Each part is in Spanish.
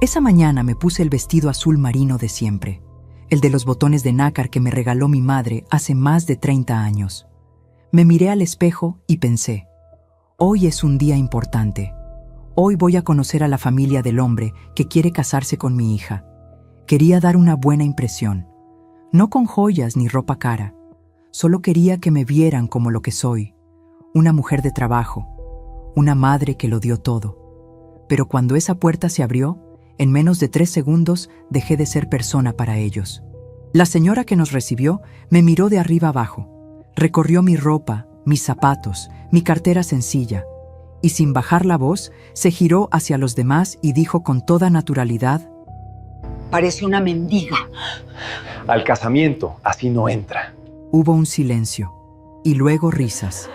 Esa mañana me puse el vestido azul marino de siempre, el de los botones de nácar que me regaló mi madre hace más de 30 años. Me miré al espejo y pensé, hoy es un día importante. Hoy voy a conocer a la familia del hombre que quiere casarse con mi hija. Quería dar una buena impresión, no con joyas ni ropa cara. Solo quería que me vieran como lo que soy, una mujer de trabajo, una madre que lo dio todo. Pero cuando esa puerta se abrió, en menos de 3 segundos dejé de ser persona para ellos. La señora que nos recibió me miró de arriba abajo, recorrió mi ropa, mis zapatos, mi cartera sencilla, y sin bajar la voz, se giró hacia los demás y dijo con toda naturalidad: Parece una mendiga. Al casamiento, así no entra. Hubo un silencio, y luego risas.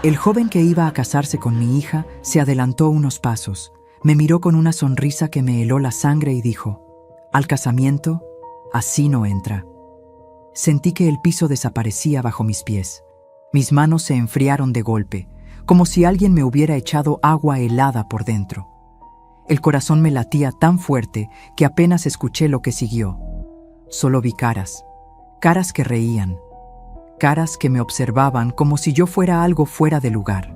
El joven que iba a casarse con mi hija se adelantó unos pasos, me miró con una sonrisa que me heló la sangre y dijo: al casamiento, así no entra. Sentí que el piso desaparecía bajo mis pies. Mis manos se enfriaron de golpe, como si alguien me hubiera echado agua helada por dentro. El corazón me latía tan fuerte que apenas escuché lo que siguió. Solo vi caras, caras que reían, caras que me observaban como si yo fuera algo fuera de lugar,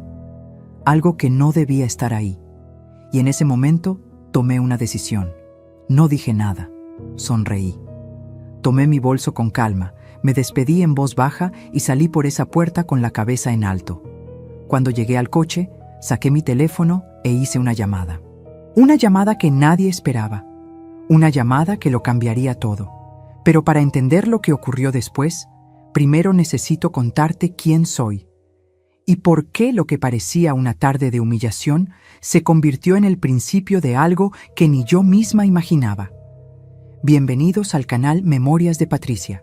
algo que no debía estar ahí. Y en ese momento tomé una decisión. No dije nada, sonreí. Tomé mi bolso con calma, me despedí en voz baja y salí por esa puerta con la cabeza en alto. Cuando llegué al coche, saqué mi teléfono e hice una llamada. Una llamada que nadie esperaba. Una llamada que lo cambiaría todo. Pero para entender lo que ocurrió después, primero necesito contarte quién soy y por qué lo que parecía una tarde de humillación se convirtió en el principio de algo que ni yo misma imaginaba. Bienvenidos al canal Memorias de Patricia.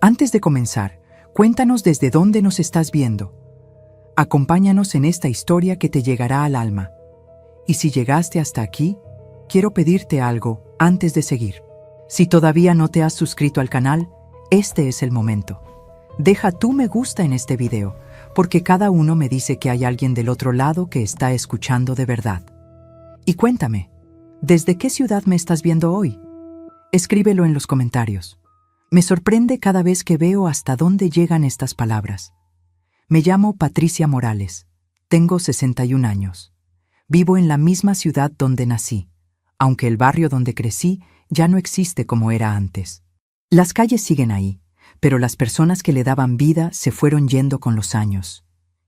Antes de comenzar, cuéntanos desde dónde nos estás viendo. Acompáñanos en esta historia que te llegará al alma. Y si llegaste hasta aquí, quiero pedirte algo antes de seguir. Si todavía no te has suscrito al canal, este es el momento. Deja tu me gusta en este video, porque cada uno me dice que hay alguien del otro lado que está escuchando de verdad. Y cuéntame, ¿desde qué ciudad me estás viendo hoy? Escríbelo en los comentarios. Me sorprende cada vez que veo hasta dónde llegan estas palabras. Me llamo Patricia Morales. Tengo 61 años. Vivo en la misma ciudad donde nací, aunque el barrio donde crecí ya no existe como era antes. Las calles siguen ahí, pero las personas que le daban vida se fueron yendo con los años,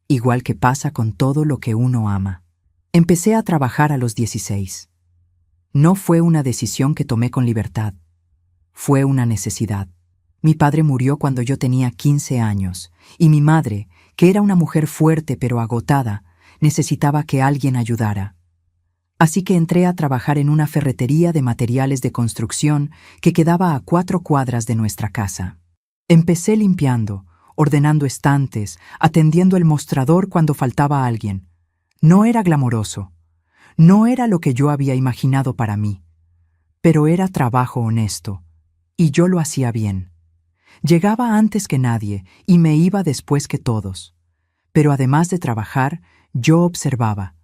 igual que pasa con todo lo que uno ama. Empecé a trabajar a los 16. No fue una decisión que tomé con libertad, fue una necesidad. Mi padre murió cuando yo tenía 15 años, y mi madre, que era una mujer fuerte pero agotada, necesitaba que alguien ayudara. Así que entré a trabajar en una ferretería de materiales de construcción que quedaba a 4 cuadras de nuestra casa. Empecé limpiando, ordenando estantes, atendiendo el mostrador cuando faltaba alguien. No era glamoroso, no era lo que yo había imaginado para mí, pero era trabajo honesto, y yo lo hacía bien. Llegaba antes que nadie y me iba después que todos. Pero además de trabajar, yo observaba.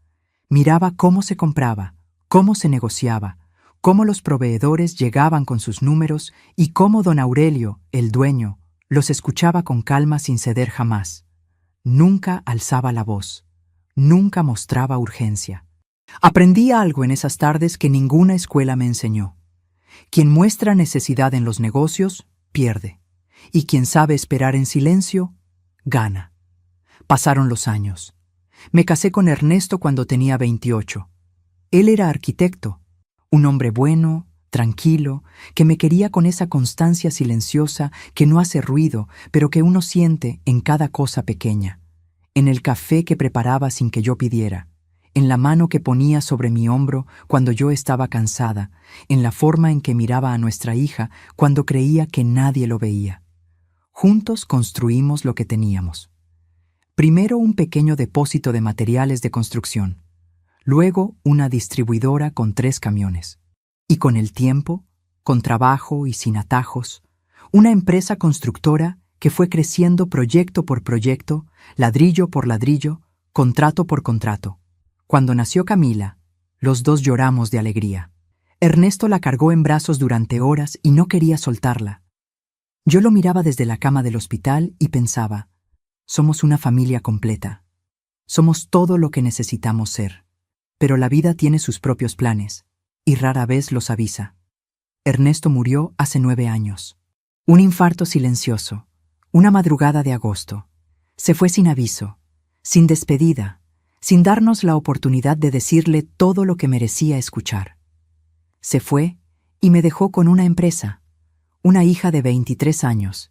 Miraba cómo se compraba, cómo se negociaba, cómo los proveedores llegaban con sus números y cómo don Aurelio, el dueño, los escuchaba con calma sin ceder jamás. Nunca alzaba la voz, nunca mostraba urgencia. Aprendí algo en esas tardes que ninguna escuela me enseñó. Quien muestra necesidad en los negocios, pierde. Y quien sabe esperar en silencio, gana. Pasaron los años. Me casé con Ernesto cuando tenía 28. Él era arquitecto, un hombre bueno, tranquilo, que me quería con esa constancia silenciosa que no hace ruido, pero que uno siente en cada cosa pequeña. En el café que preparaba sin que yo pidiera, en la mano que ponía sobre mi hombro cuando yo estaba cansada, en la forma en que miraba a nuestra hija cuando creía que nadie lo veía. Juntos construimos lo que teníamos. Primero un pequeño depósito de materiales de construcción, luego una distribuidora con 3 camiones. Y con el tiempo, con trabajo y sin atajos, una empresa constructora que fue creciendo proyecto por proyecto, ladrillo por ladrillo, contrato por contrato. Cuando nació Camila, los dos lloramos de alegría. Ernesto la cargó en brazos durante horas y no quería soltarla. Yo lo miraba desde la cama del hospital y pensaba, somos una familia completa. Somos todo lo que necesitamos ser. Pero la vida tiene sus propios planes, y rara vez los avisa. Ernesto murió hace 9 años. Un infarto silencioso, una madrugada de agosto. Se fue sin aviso, sin despedida, sin darnos la oportunidad de decirle todo lo que merecía escuchar. Se fue y me dejó con una empresa, una hija de 23 años,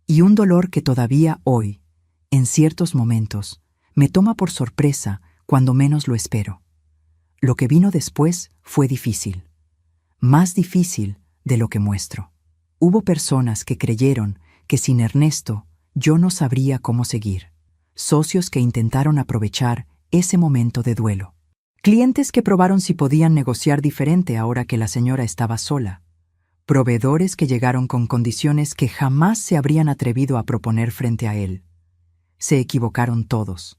y un dolor que todavía hoy, en ciertos momentos, me toma por sorpresa cuando menos lo espero. Lo que vino después fue difícil, más difícil de lo que muestro. Hubo personas que creyeron que sin Ernesto yo no sabría cómo seguir. Socios que intentaron aprovechar ese momento de duelo. Clientes que probaron si podían negociar diferente ahora que la señora estaba sola. Proveedores que llegaron con condiciones que jamás se habrían atrevido a proponer frente a él. Se equivocaron todos,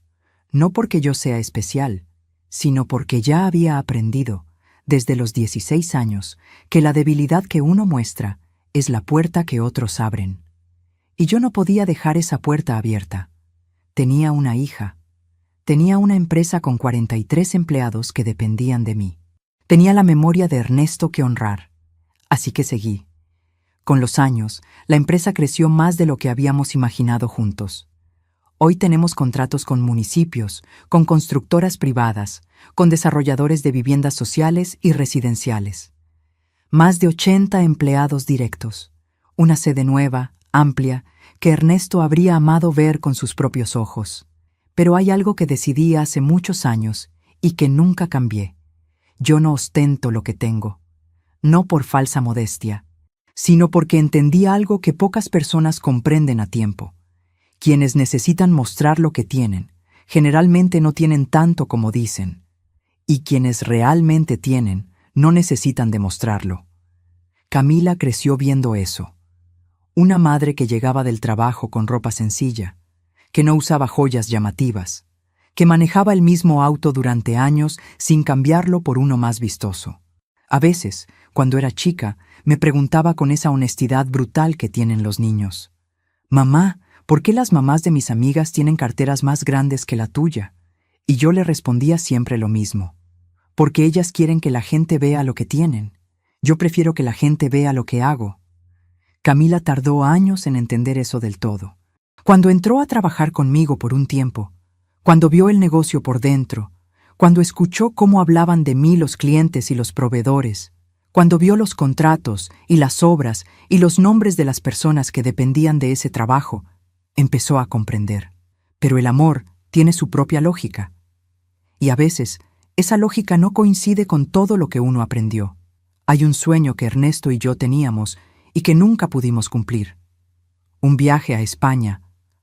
no porque yo sea especial, sino porque ya había aprendido, desde los 16 años, que la debilidad que uno muestra es la puerta que otros abren. Y yo no podía dejar esa puerta abierta. Tenía una hija. Tenía una empresa con 43 empleados que dependían de mí. Tenía la memoria de Ernesto que honrar. Así que seguí. Con los años, la empresa creció más de lo que habíamos imaginado juntos. Hoy tenemos contratos con municipios, con constructoras privadas, con desarrolladores de viviendas sociales y residenciales. Más de 80 empleados directos. Una sede nueva, amplia, que Ernesto habría amado ver con sus propios ojos. Pero hay algo que decidí hace muchos años y que nunca cambié. Yo no ostento lo que tengo, no por falsa modestia, sino porque entendí algo que pocas personas comprenden a tiempo. Quienes necesitan mostrar lo que tienen, generalmente no tienen tanto como dicen, y quienes realmente tienen, no necesitan demostrarlo. Camila creció viendo eso. Una madre que llegaba del trabajo con ropa sencilla, que no usaba joyas llamativas, que manejaba el mismo auto durante años sin cambiarlo por uno más vistoso. A veces, cuando era chica, me preguntaba con esa honestidad brutal que tienen los niños: «Mamá, ¿por qué las mamás de mis amigas tienen carteras más grandes que la tuya?» Y yo le respondía siempre lo mismo: «Porque ellas quieren que la gente vea lo que tienen. Yo prefiero que la gente vea lo que hago». Camila tardó años en entender eso del todo. Cuando entró a trabajar conmigo por un tiempo, cuando vio el negocio por dentro, cuando escuchó cómo hablaban de mí los clientes y los proveedores, cuando vio los contratos y las obras y los nombres de las personas que dependían de ese trabajo, empezó a comprender. Pero el amor tiene su propia lógica. Y a veces, esa lógica no coincide con todo lo que uno aprendió. Hay un sueño que Ernesto y yo teníamos y que nunca pudimos cumplir. Un viaje a España,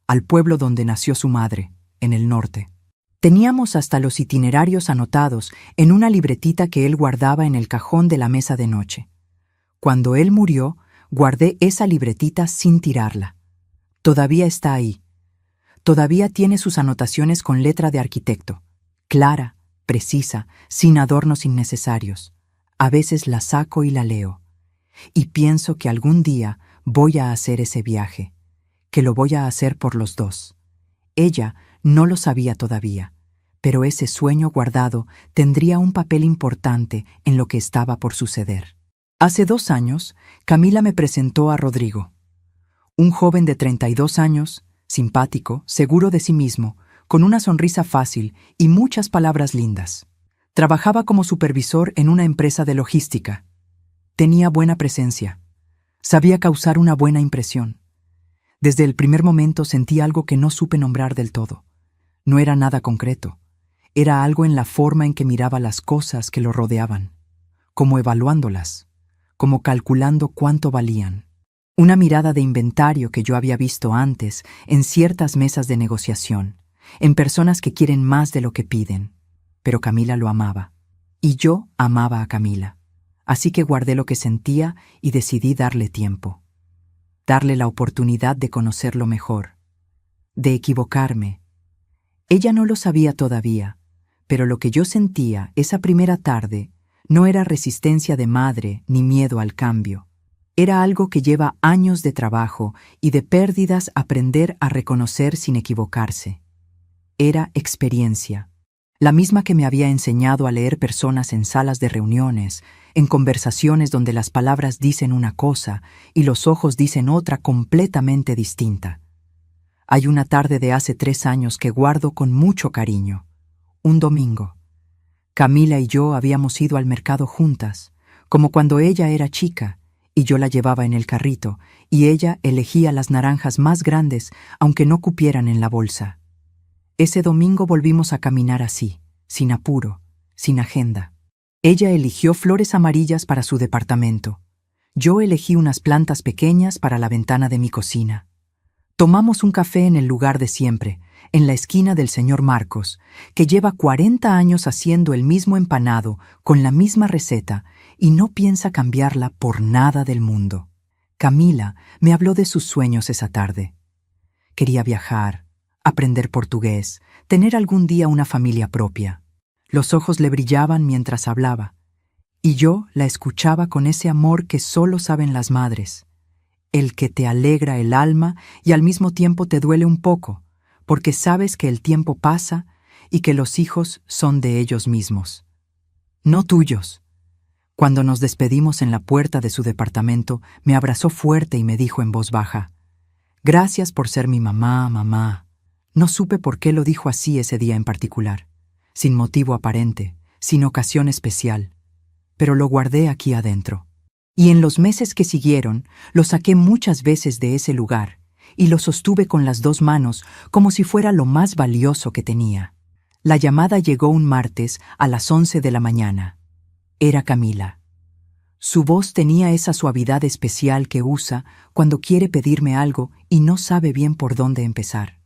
al pueblo donde nació su madre, en el norte. Teníamos hasta los itinerarios anotados en una libretita que él guardaba en el cajón de la mesa de noche. Cuando él murió, guardé esa libretita sin tirarla. Todavía está ahí. Todavía tiene sus anotaciones con letra de arquitecto, clara, precisa, sin adornos innecesarios. A veces la saco y la leo. Y pienso que algún día voy a hacer ese viaje, que lo voy a hacer por los dos. Ella no lo sabía todavía, pero ese sueño guardado tendría un papel importante en lo que estaba por suceder. Hace 2 años, Camila me presentó a Rodrigo. Un joven de 32 años, simpático, seguro de sí mismo, con una sonrisa fácil y muchas palabras lindas. Trabajaba como supervisor en una empresa de logística. Tenía buena presencia. Sabía causar una buena impresión. Desde el primer momento sentí algo que no supe nombrar del todo. No era nada concreto. Era algo en la forma en que miraba las cosas que lo rodeaban, como evaluándolas, como calculando cuánto valían. Una mirada de inventario que yo había visto antes en ciertas mesas de negociación, en personas que quieren más de lo que piden. Pero Camila lo amaba, y yo amaba a Camila. Así que guardé lo que sentía y decidí darle tiempo. Darle la oportunidad de conocerlo mejor, de equivocarme. Ella no lo sabía todavía, pero lo que yo sentía esa primera tarde No era resistencia de madre ni miedo al cambio. Era algo que lleva años de trabajo y de pérdidas aprender a reconocer sin equivocarse. Era experiencia, la misma que me había enseñado a leer personas en salas de reuniones, en conversaciones donde las palabras dicen una cosa y los ojos dicen otra completamente distinta. Hay una tarde de hace 3 años que guardo con mucho cariño. Un domingo. Camila y yo habíamos ido al mercado juntas, como cuando ella era chica, y yo la llevaba en el carrito, y ella elegía las naranjas más grandes, aunque no cupieran en la bolsa. Ese domingo volvimos a caminar así, sin apuro, sin agenda. Ella eligió flores amarillas para su departamento. Yo elegí unas plantas pequeñas para la ventana de mi cocina. Tomamos un café en el lugar de siempre, en la esquina del señor Marcos, que lleva 40 años haciendo el mismo empanado, con la misma receta, y no piensa cambiarla por nada del mundo. Camila me habló de sus sueños esa tarde. Quería viajar, aprender portugués, tener algún día una familia propia. Los ojos le brillaban mientras hablaba, y yo la escuchaba con ese amor que solo saben las madres, el que te alegra el alma y al mismo tiempo te duele un poco, porque sabes que el tiempo pasa y que los hijos son de ellos mismos, no tuyos. Cuando nos despedimos en la puerta de su departamento, me abrazó fuerte y me dijo en voz baja: «Gracias por ser mi mamá, mamá». No supe por qué lo dijo así ese día en particular, sin motivo aparente, sin ocasión especial, pero lo guardé aquí adentro. Y en los meses que siguieron, lo saqué muchas veces de ese lugar y lo sostuve con las 2 manos como si fuera lo más valioso que tenía. La llamada llegó un martes a las 11 de la mañana. Era Camila. Su voz tenía esa suavidad especial que usa cuando quiere pedirme algo y no sabe bien por dónde empezar.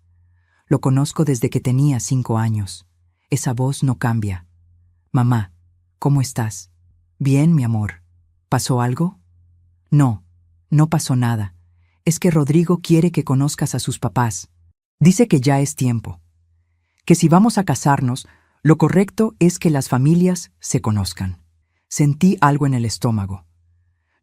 Lo conozco desde que tenía 5 años. Esa voz no cambia. «Mamá, ¿cómo estás?» «Bien, mi amor. ¿Pasó algo?» «No, no pasó nada. Es que Rodrigo quiere que conozcas a sus papás. Dice que ya es tiempo. Que si vamos a casarnos, lo correcto es que las familias se conozcan». Sentí algo en el estómago.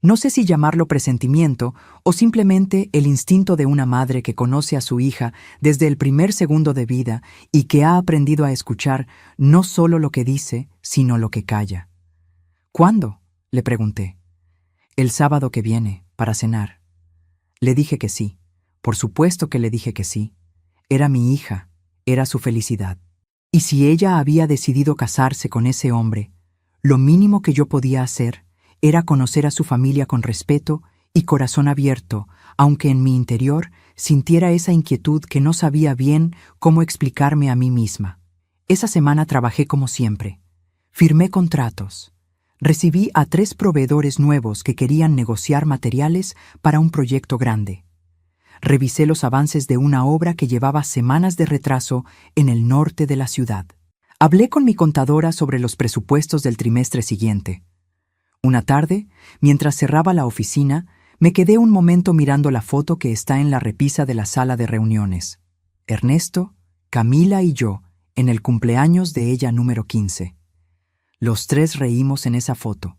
No sé si llamarlo presentimiento o simplemente el instinto de una madre que conoce a su hija desde el primer segundo de vida y que ha aprendido a escuchar no solo lo que dice, sino lo que calla. «¿Cuándo?», le pregunté. «El sábado que viene, para cenar». Le dije que sí. Por supuesto que le dije que sí. Era mi hija, era su felicidad. Y si ella había decidido casarse con ese hombre, lo mínimo que yo podía hacer era conocer a su familia con respeto y corazón abierto, aunque en mi interior sintiera esa inquietud que no sabía bien cómo explicarme a mí misma. Esa semana trabajé como siempre. Firmé contratos. Recibí a 3 proveedores nuevos que querían negociar materiales para un proyecto grande. Revisé los avances de una obra que llevaba semanas de retraso en el norte de la ciudad. Hablé con mi contadora sobre los presupuestos del trimestre siguiente. Una tarde, mientras cerraba la oficina, me quedé un momento mirando la foto que está en la repisa de la sala de reuniones. Ernesto, Camila y yo, en el cumpleaños de ella número 15. Los 3 reímos en esa foto.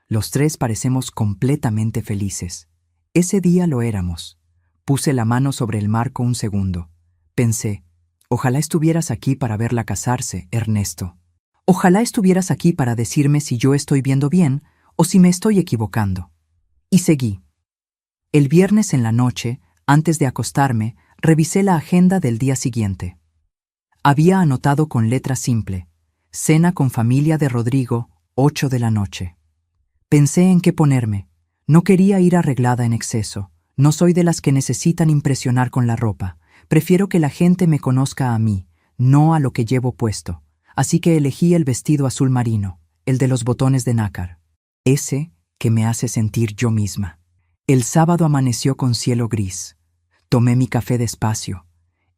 Los 3 parecemos completamente felices. Ese día lo éramos. Puse la mano sobre el marco un segundo. Pensé, ojalá estuvieras aquí para verla casarse, Ernesto. Ojalá estuvieras aquí para decirme si yo estoy viendo bien o si me estoy equivocando. Y seguí. El viernes en la noche, antes de acostarme, revisé la agenda del día siguiente. Había anotado con letra simple: cena con familia de Rodrigo, 8 de la noche. Pensé en qué ponerme. No quería ir arreglada en exceso. No soy de las que necesitan impresionar con la ropa. Prefiero que la gente me conozca a mí, no a lo que llevo puesto. Así que elegí el vestido azul marino, el de los botones de nácar. Ese que me hace sentir yo misma. El sábado amaneció con cielo gris. Tomé mi café despacio,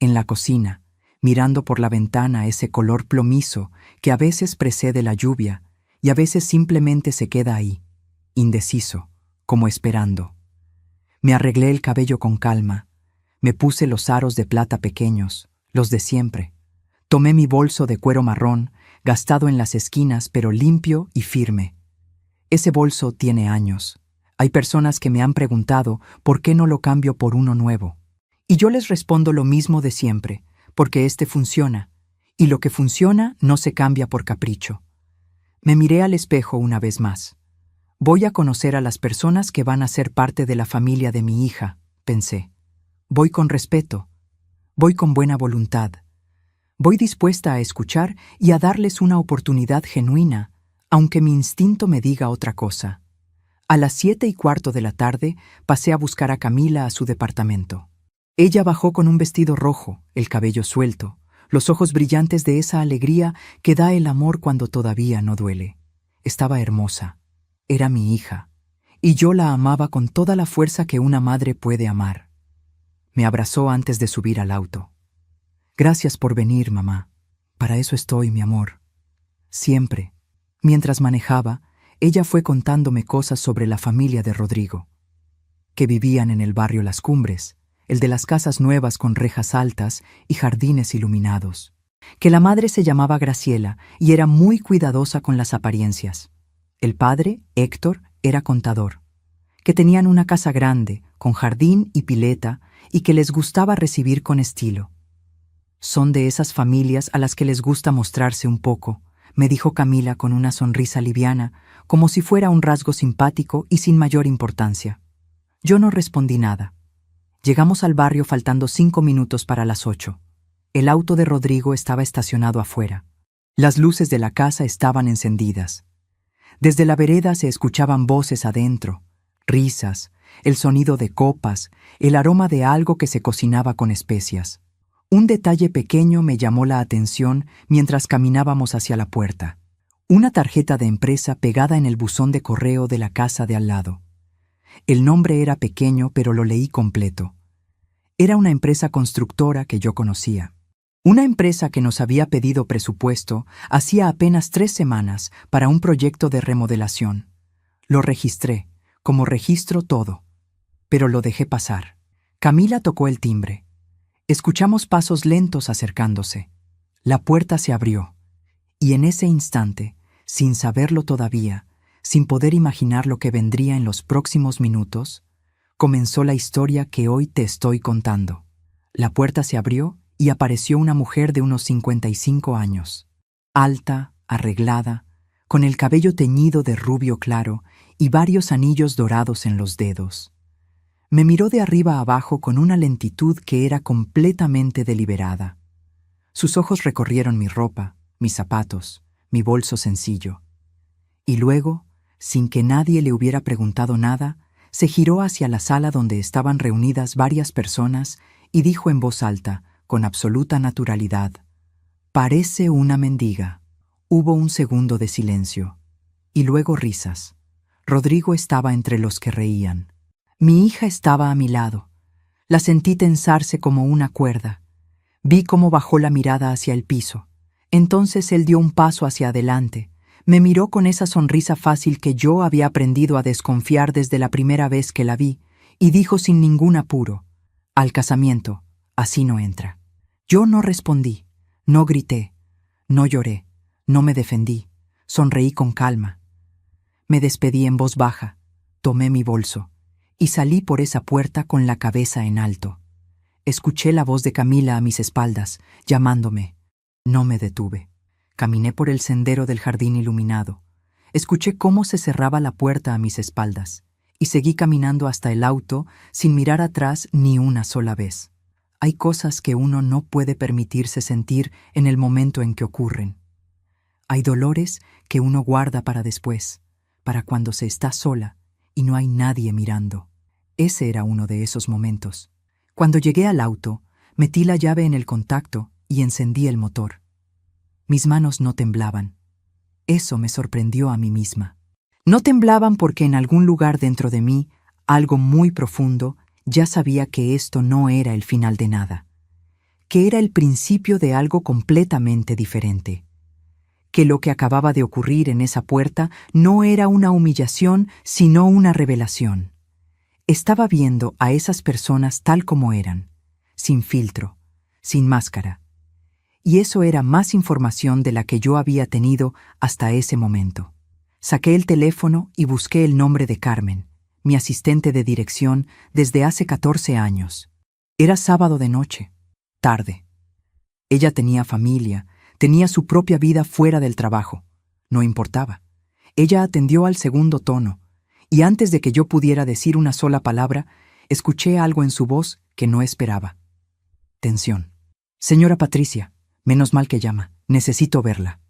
en la cocina, mirando por la ventana ese color plomizo que a veces precede la lluvia y a veces simplemente se queda ahí, indeciso, como esperando. Me arreglé el cabello con calma, me puse los aros de plata pequeños, los de siempre. Tomé mi bolso de cuero marrón, gastado en las esquinas pero limpio y firme. Ese bolso tiene años. Hay personas que me han preguntado por qué no lo cambio por uno nuevo. Y yo les respondo lo mismo de siempre, porque este funciona, y lo que funciona no se cambia por capricho. Me miré al espejo una vez más. Voy a conocer a las personas que van a ser parte de la familia de mi hija, pensé. Voy con respeto. Voy con buena voluntad. Voy dispuesta a escuchar y a darles una oportunidad genuina, aunque mi instinto me diga otra cosa. A las 7:15 de la tarde pasé a buscar a Camila a su departamento. Ella bajó con un vestido rojo, el cabello suelto, los ojos brillantes de esa alegría que da el amor cuando todavía no duele. Estaba hermosa. Era mi hija, y yo la amaba con toda la fuerza que una madre puede amar. Me abrazó antes de subir al auto. Gracias por venir, mamá. Para eso estoy, mi amor. Siempre. Mientras manejaba, ella fue contándome cosas sobre la familia de Rodrigo, que vivían en el barrio Las Cumbres, el de las casas nuevas con rejas altas y jardines iluminados, que la madre se llamaba Graciela y era muy cuidadosa con las apariencias. El padre, Héctor, era contador, que tenían una casa grande, con jardín y pileta, y que les gustaba recibir con estilo. Son de esas familias a las que les gusta mostrarse un poco, me dijo Camila con una sonrisa liviana, como si fuera un rasgo simpático y sin mayor importancia. Yo no respondí nada. Llegamos al barrio faltando 5 minutos para las 8. El auto de Rodrigo estaba estacionado afuera. Las luces de la casa estaban encendidas. Desde la vereda se escuchaban voces adentro, risas, el sonido de copas, el aroma de algo que se cocinaba con especias. Un detalle pequeño me llamó la atención mientras caminábamos hacia la puerta. Una tarjeta de empresa pegada en el buzón de correo de la casa de al lado. El nombre era pequeño, pero lo leí completo. Era una empresa constructora que yo conocía. Una empresa que nos había pedido presupuesto hacía apenas 3 semanas para un proyecto de remodelación. Lo registré, como registro todo, pero lo dejé pasar. Camila tocó el timbre. Escuchamos pasos lentos acercándose. La puerta se abrió, y en ese instante, sin saberlo todavía, sin poder imaginar lo que vendría en los próximos minutos, comenzó la historia que hoy te estoy contando. La puerta se abrió y apareció una mujer de unos 55 años, alta, arreglada, con el cabello teñido de rubio claro y varios anillos dorados en los dedos. Me miró de arriba a abajo con una lentitud que era completamente deliberada. Sus ojos recorrieron mi ropa, mis zapatos, mi bolso sencillo. Y luego, sin que nadie le hubiera preguntado nada, se giró hacia la sala donde estaban reunidas varias personas y dijo en voz alta, con absoluta naturalidad: «Parece una mendiga». Hubo un segundo de silencio, y luego risas. Rodrigo estaba entre los que reían. Mi hija estaba a mi lado. La sentí tensarse como una cuerda. Vi cómo bajó la mirada hacia el piso. Entonces él dio un paso hacia adelante. Me miró con esa sonrisa fácil que yo había aprendido a desconfiar desde la primera vez que la vi, y dijo sin ningún apuro: «Al casamiento, así no entra». Yo no respondí, no grité, no lloré, no me defendí, sonreí con calma. Me despedí en voz baja, tomé mi bolso y salí por esa puerta con la cabeza en alto. Escuché la voz de Camila a mis espaldas, llamándome. No me detuve. Caminé por el sendero del jardín iluminado. Escuché cómo se cerraba la puerta a mis espaldas y seguí caminando hasta el auto sin mirar atrás ni una sola vez. Hay cosas que uno no puede permitirse sentir en el momento en que ocurren. Hay dolores que uno guarda para después, para cuando se está sola y no hay nadie mirando. Ese era uno de esos momentos. Cuando llegué al auto, metí la llave en el contacto y encendí el motor. Mis manos no temblaban. Eso me sorprendió a mí misma. No temblaban porque en algún lugar dentro de mí, algo muy profundo, ya sabía que esto no era el final de nada, que era el principio de algo completamente diferente, que lo que acababa de ocurrir en esa puerta no era una humillación, sino una revelación. Estaba viendo a esas personas tal como eran, sin filtro, sin máscara, y eso era más información de la que yo había tenido hasta ese momento. Saqué el teléfono y busqué el nombre de Carmen, mi asistente de dirección desde hace 14 años. Era sábado de noche, tarde. Ella tenía familia, tenía su propia vida fuera del trabajo. No importaba. Ella atendió al segundo tono, y antes de que yo pudiera decir una sola palabra, escuché algo en su voz que no esperaba. Tensión. Señora Patricia, menos mal que llama, necesito verla.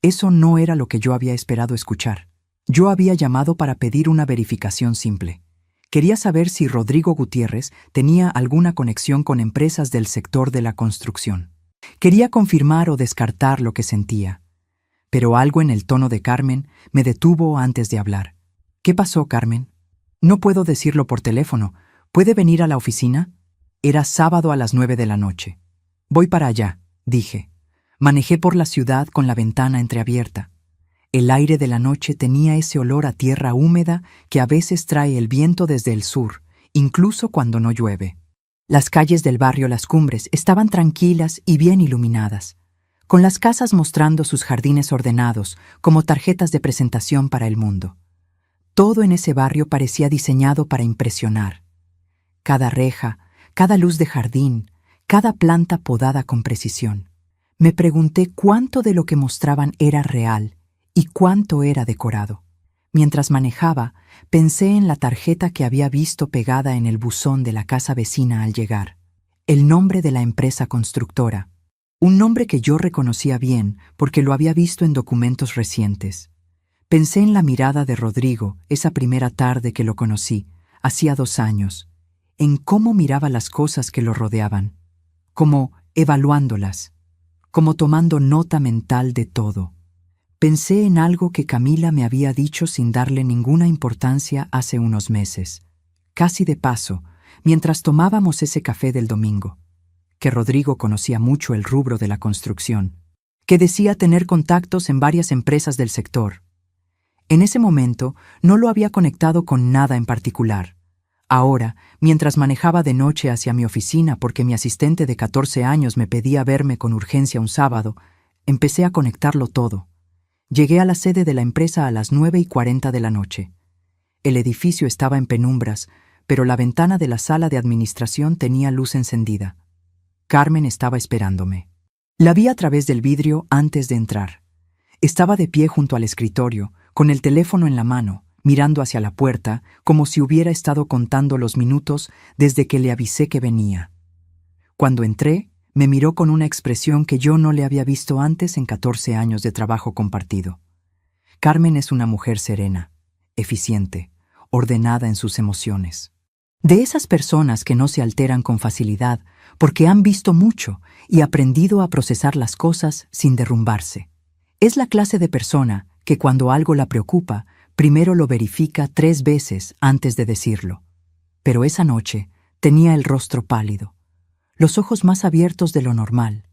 Eso no era lo que yo había esperado escuchar. Yo había llamado para pedir una verificación simple. Quería saber si Rodrigo Gutiérrez tenía alguna conexión con empresas del sector de la construcción. Quería confirmar o descartar lo que sentía. Pero algo en el tono de Carmen me detuvo antes de hablar. ¿Qué pasó, Carmen? No puedo decirlo por teléfono. ¿Puede venir a la oficina? Era sábado a las 9 de la noche. Voy para allá, dije. Manejé por la ciudad con la ventana entreabierta. El aire de la noche tenía ese olor a tierra húmeda que a veces trae el viento desde el sur, incluso cuando no llueve. Las calles del barrio Las Cumbres estaban tranquilas y bien iluminadas, con las casas mostrando sus jardines ordenados como tarjetas de presentación para el mundo. Todo en ese barrio parecía diseñado para impresionar. Cada reja, cada luz de jardín, cada planta podada con precisión. Me pregunté cuánto de lo que mostraban era real y cuánto era decorado. Mientras manejaba, pensé en la tarjeta que había visto pegada en el buzón de la casa vecina al llegar. El nombre de la empresa constructora. Un nombre que yo reconocía bien porque lo había visto en documentos recientes. Pensé en la mirada de Rodrigo esa primera tarde que lo conocí, hacía 2 años, en cómo miraba las cosas que lo rodeaban, como evaluándolas, como tomando nota mental de todo. Pensé en algo que Camila me había dicho sin darle ninguna importancia hace unos meses, casi de paso, mientras tomábamos ese café del domingo, que Rodrigo conocía mucho el rubro de la construcción, que decía tener contactos en varias empresas del sector. En ese momento no lo había conectado con nada en particular. Ahora, mientras manejaba de noche hacia mi oficina porque mi asistente de 14 años me pedía verme con urgencia un sábado, empecé a conectarlo todo. Llegué a la sede de la empresa a las 9:40 de la noche. El edificio estaba en penumbras, pero la ventana de la sala de administración tenía luz encendida. Carmen estaba esperándome. La vi a través del vidrio antes de entrar. Estaba de pie junto al escritorio, con el teléfono en la mano, mirando hacia la puerta, como si hubiera estado contando los minutos desde que le avisé que venía. Cuando entré, me miró con una expresión que yo no le había visto antes en 14 años de trabajo compartido. Carmen es una mujer serena, eficiente, ordenada en sus emociones. De esas personas que no se alteran con facilidad porque han visto mucho y aprendido a procesar las cosas sin derrumbarse. Es la clase de persona que cuando algo la preocupa, primero lo verifica 3 veces antes de decirlo. Pero esa noche tenía el rostro pálido, los ojos más abiertos de lo normal,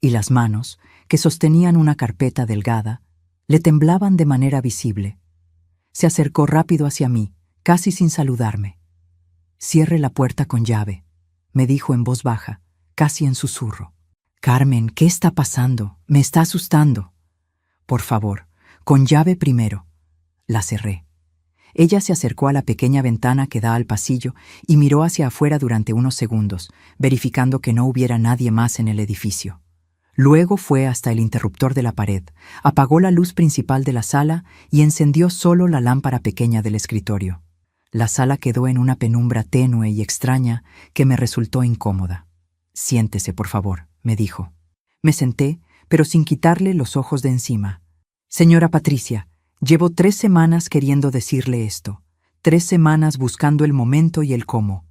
y las manos, que sostenían una carpeta delgada, le temblaban de manera visible. Se acercó rápido hacia mí, casi sin saludarme. «Cierre la puerta con llave», me dijo en voz baja, casi en susurro. «Carmen, ¿qué está pasando? Me está asustando». «Por favor, con llave primero». La cerré. Ella se acercó a la pequeña ventana que da al pasillo y miró hacia afuera durante unos segundos, verificando que no hubiera nadie más en el edificio. Luego fue hasta el interruptor de la pared, apagó la luz principal de la sala y encendió solo la lámpara pequeña del escritorio. La sala quedó en una penumbra tenue y extraña que me resultó incómoda. «Siéntese, por favor», me dijo. Me senté, pero sin quitarle los ojos de encima. «Señora Patricia, llevo 3 semanas queriendo decirle esto, 3 semanas buscando el momento y el cómo.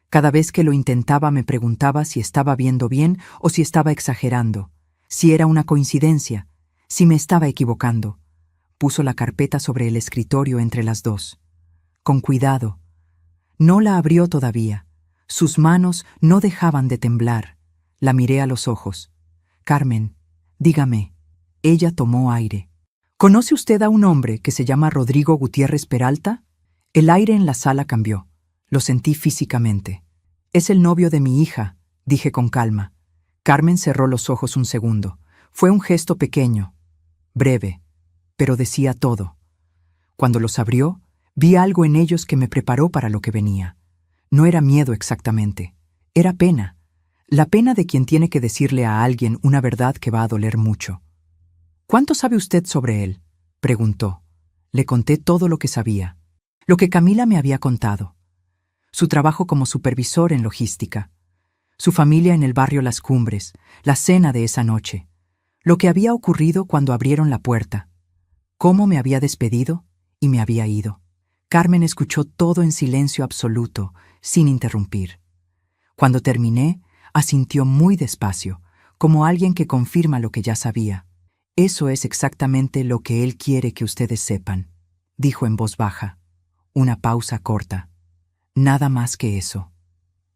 Cada vez que lo intentaba me preguntaba si estaba viendo bien o si estaba exagerando, si era una coincidencia, si me estaba equivocando». Puso la carpeta sobre el escritorio entre las dos. Con cuidado. No la abrió todavía. Sus manos no dejaban de temblar. La miré a los ojos. «Carmen, dígame». Ella tomó aire. «¿Conoce usted a un hombre que se llama Rodrigo Gutiérrez Peralta?» El aire en la sala cambió. Lo sentí físicamente. «Es el novio de mi hija», dije con calma. Carmen cerró los ojos un segundo. Fue un gesto pequeño, breve, pero decía todo. Cuando los abrió, vi algo en ellos que me preparó para lo que venía. No era miedo exactamente, era pena. La pena de quien tiene que decirle a alguien una verdad que va a doler mucho. ¿Cuánto sabe usted sobre él?, preguntó. Le conté todo lo que sabía, lo que Camila me había contado. Su trabajo como supervisor en logística, su familia en el barrio Las Cumbres, la cena de esa noche, lo que había ocurrido cuando abrieron la puerta, cómo me había despedido y me había ido. Carmen escuchó todo en silencio absoluto, sin interrumpir. Cuando terminé, asintió muy despacio, como alguien que confirma lo que ya sabía. Eso es exactamente lo que él quiere que ustedes sepan, dijo en voz baja. Una pausa corta. Nada más que eso.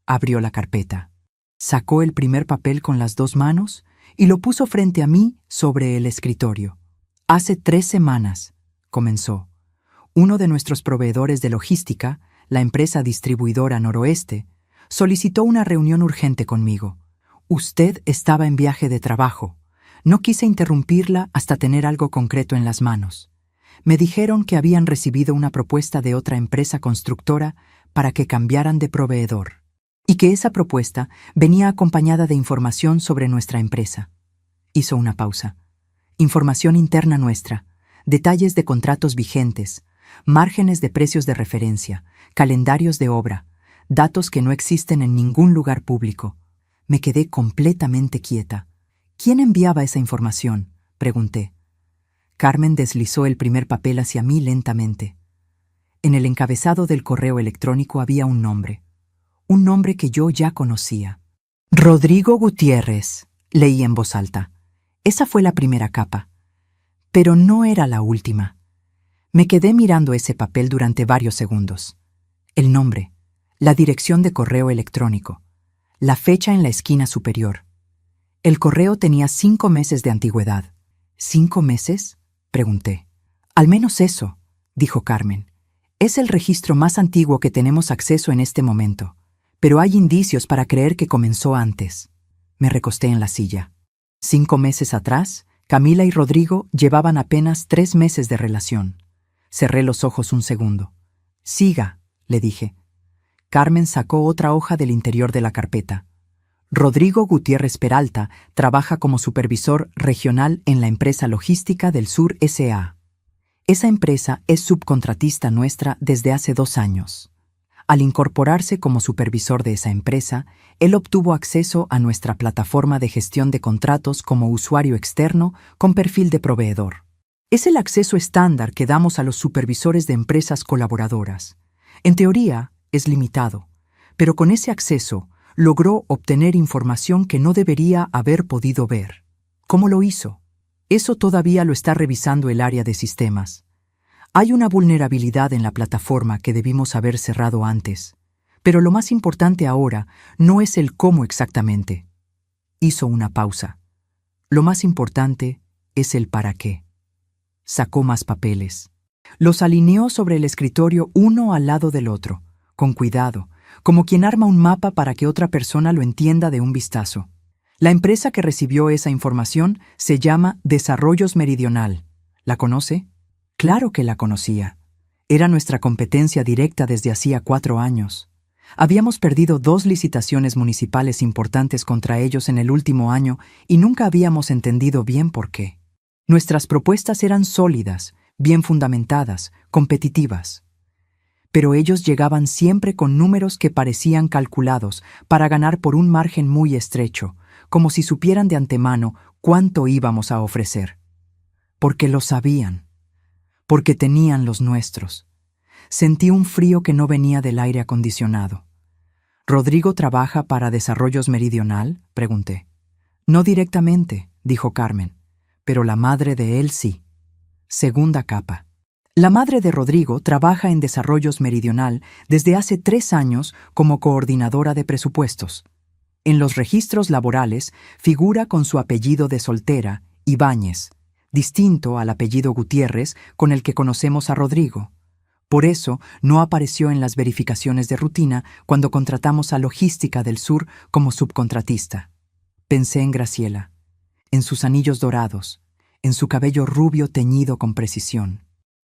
Abrió la carpeta. Sacó el primer papel con las 2 manos y lo puso frente a mí sobre el escritorio. Hace 3 semanas, comenzó, uno de nuestros proveedores de logística, la empresa distribuidora Noroeste, solicitó una reunión urgente conmigo. Usted estaba en viaje de trabajo. No quise interrumpirla hasta tener algo concreto en las manos. Me dijeron que habían recibido una propuesta de otra empresa constructora para que cambiaran de proveedor, y que esa propuesta venía acompañada de información sobre nuestra empresa. Hizo una pausa. Información interna nuestra, detalles de contratos vigentes, márgenes de precios de referencia, calendarios de obra, datos que no existen en ningún lugar público. Me quedé completamente quieta. ¿Quién enviaba esa información?, pregunté. Carmen deslizó el primer papel hacia mí lentamente. En el encabezado del correo electrónico había un nombre que yo ya conocía. Rodrigo Gutiérrez, leí en voz alta. Esa fue la primera capa. Pero no era la última. Me quedé mirando ese papel durante varios segundos. El nombre, la dirección de correo electrónico, la fecha en la esquina superior. El correo tenía 5 meses de antigüedad. ¿5 meses?, pregunté. Al menos eso, dijo Carmen. Es el registro más antiguo que tenemos acceso en este momento, pero hay indicios para creer que comenzó antes. Me recosté en la silla. 5 meses atrás, Camila y Rodrigo llevaban apenas 3 meses de relación. Cerré los ojos un segundo. Siga, le dije. Carmen sacó otra hoja del interior de la carpeta. Rodrigo Gutiérrez Peralta trabaja como supervisor regional en la empresa logística del Sur S.A. Esa empresa es subcontratista nuestra desde hace 2 años. Al incorporarse como supervisor de esa empresa, él obtuvo acceso a nuestra plataforma de gestión de contratos como usuario externo con perfil de proveedor. Es el acceso estándar que damos a los supervisores de empresas colaboradoras. En teoría, es limitado, pero con ese acceso logró obtener información que no debería haber podido ver. ¿Cómo lo hizo? Eso todavía lo está revisando el área de sistemas. Hay una vulnerabilidad en la plataforma que debimos haber cerrado antes, pero lo más importante ahora no es el cómo exactamente. Hizo una pausa. Lo más importante es el para qué. Sacó más papeles. Los alineó sobre el escritorio uno al lado del otro, con cuidado, como quien arma un mapa para que otra persona lo entienda de un vistazo. La empresa que recibió esa información se llama Desarrollos Meridional. ¿La conoce? Claro que la conocía. Era nuestra competencia directa desde hacía 4 años. Habíamos perdido 2 licitaciones municipales importantes contra ellos en el último año y nunca habíamos entendido bien por qué. Nuestras propuestas eran sólidas, bien fundamentadas, competitivas. Pero ellos llegaban siempre con números que parecían calculados para ganar por un margen muy estrecho, como si supieran de antemano cuánto íbamos a ofrecer. Porque lo sabían. Porque tenían los nuestros. Sentí un frío que no venía del aire acondicionado. ¿Rodrigo trabaja para Desarrollos Meridional?, pregunté. No directamente, dijo Carmen, pero la madre de él sí. Segunda capa. La madre de Rodrigo trabaja en Desarrollos Meridional desde hace 3 años como coordinadora de presupuestos. En los registros laborales figura con su apellido de soltera, Ibáñez, distinto al apellido Gutiérrez con el que conocemos a Rodrigo. Por eso no apareció en las verificaciones de rutina cuando contratamos a Logística del Sur como subcontratista. Pensé en Graciela, en sus anillos dorados, en su cabello rubio teñido con precisión.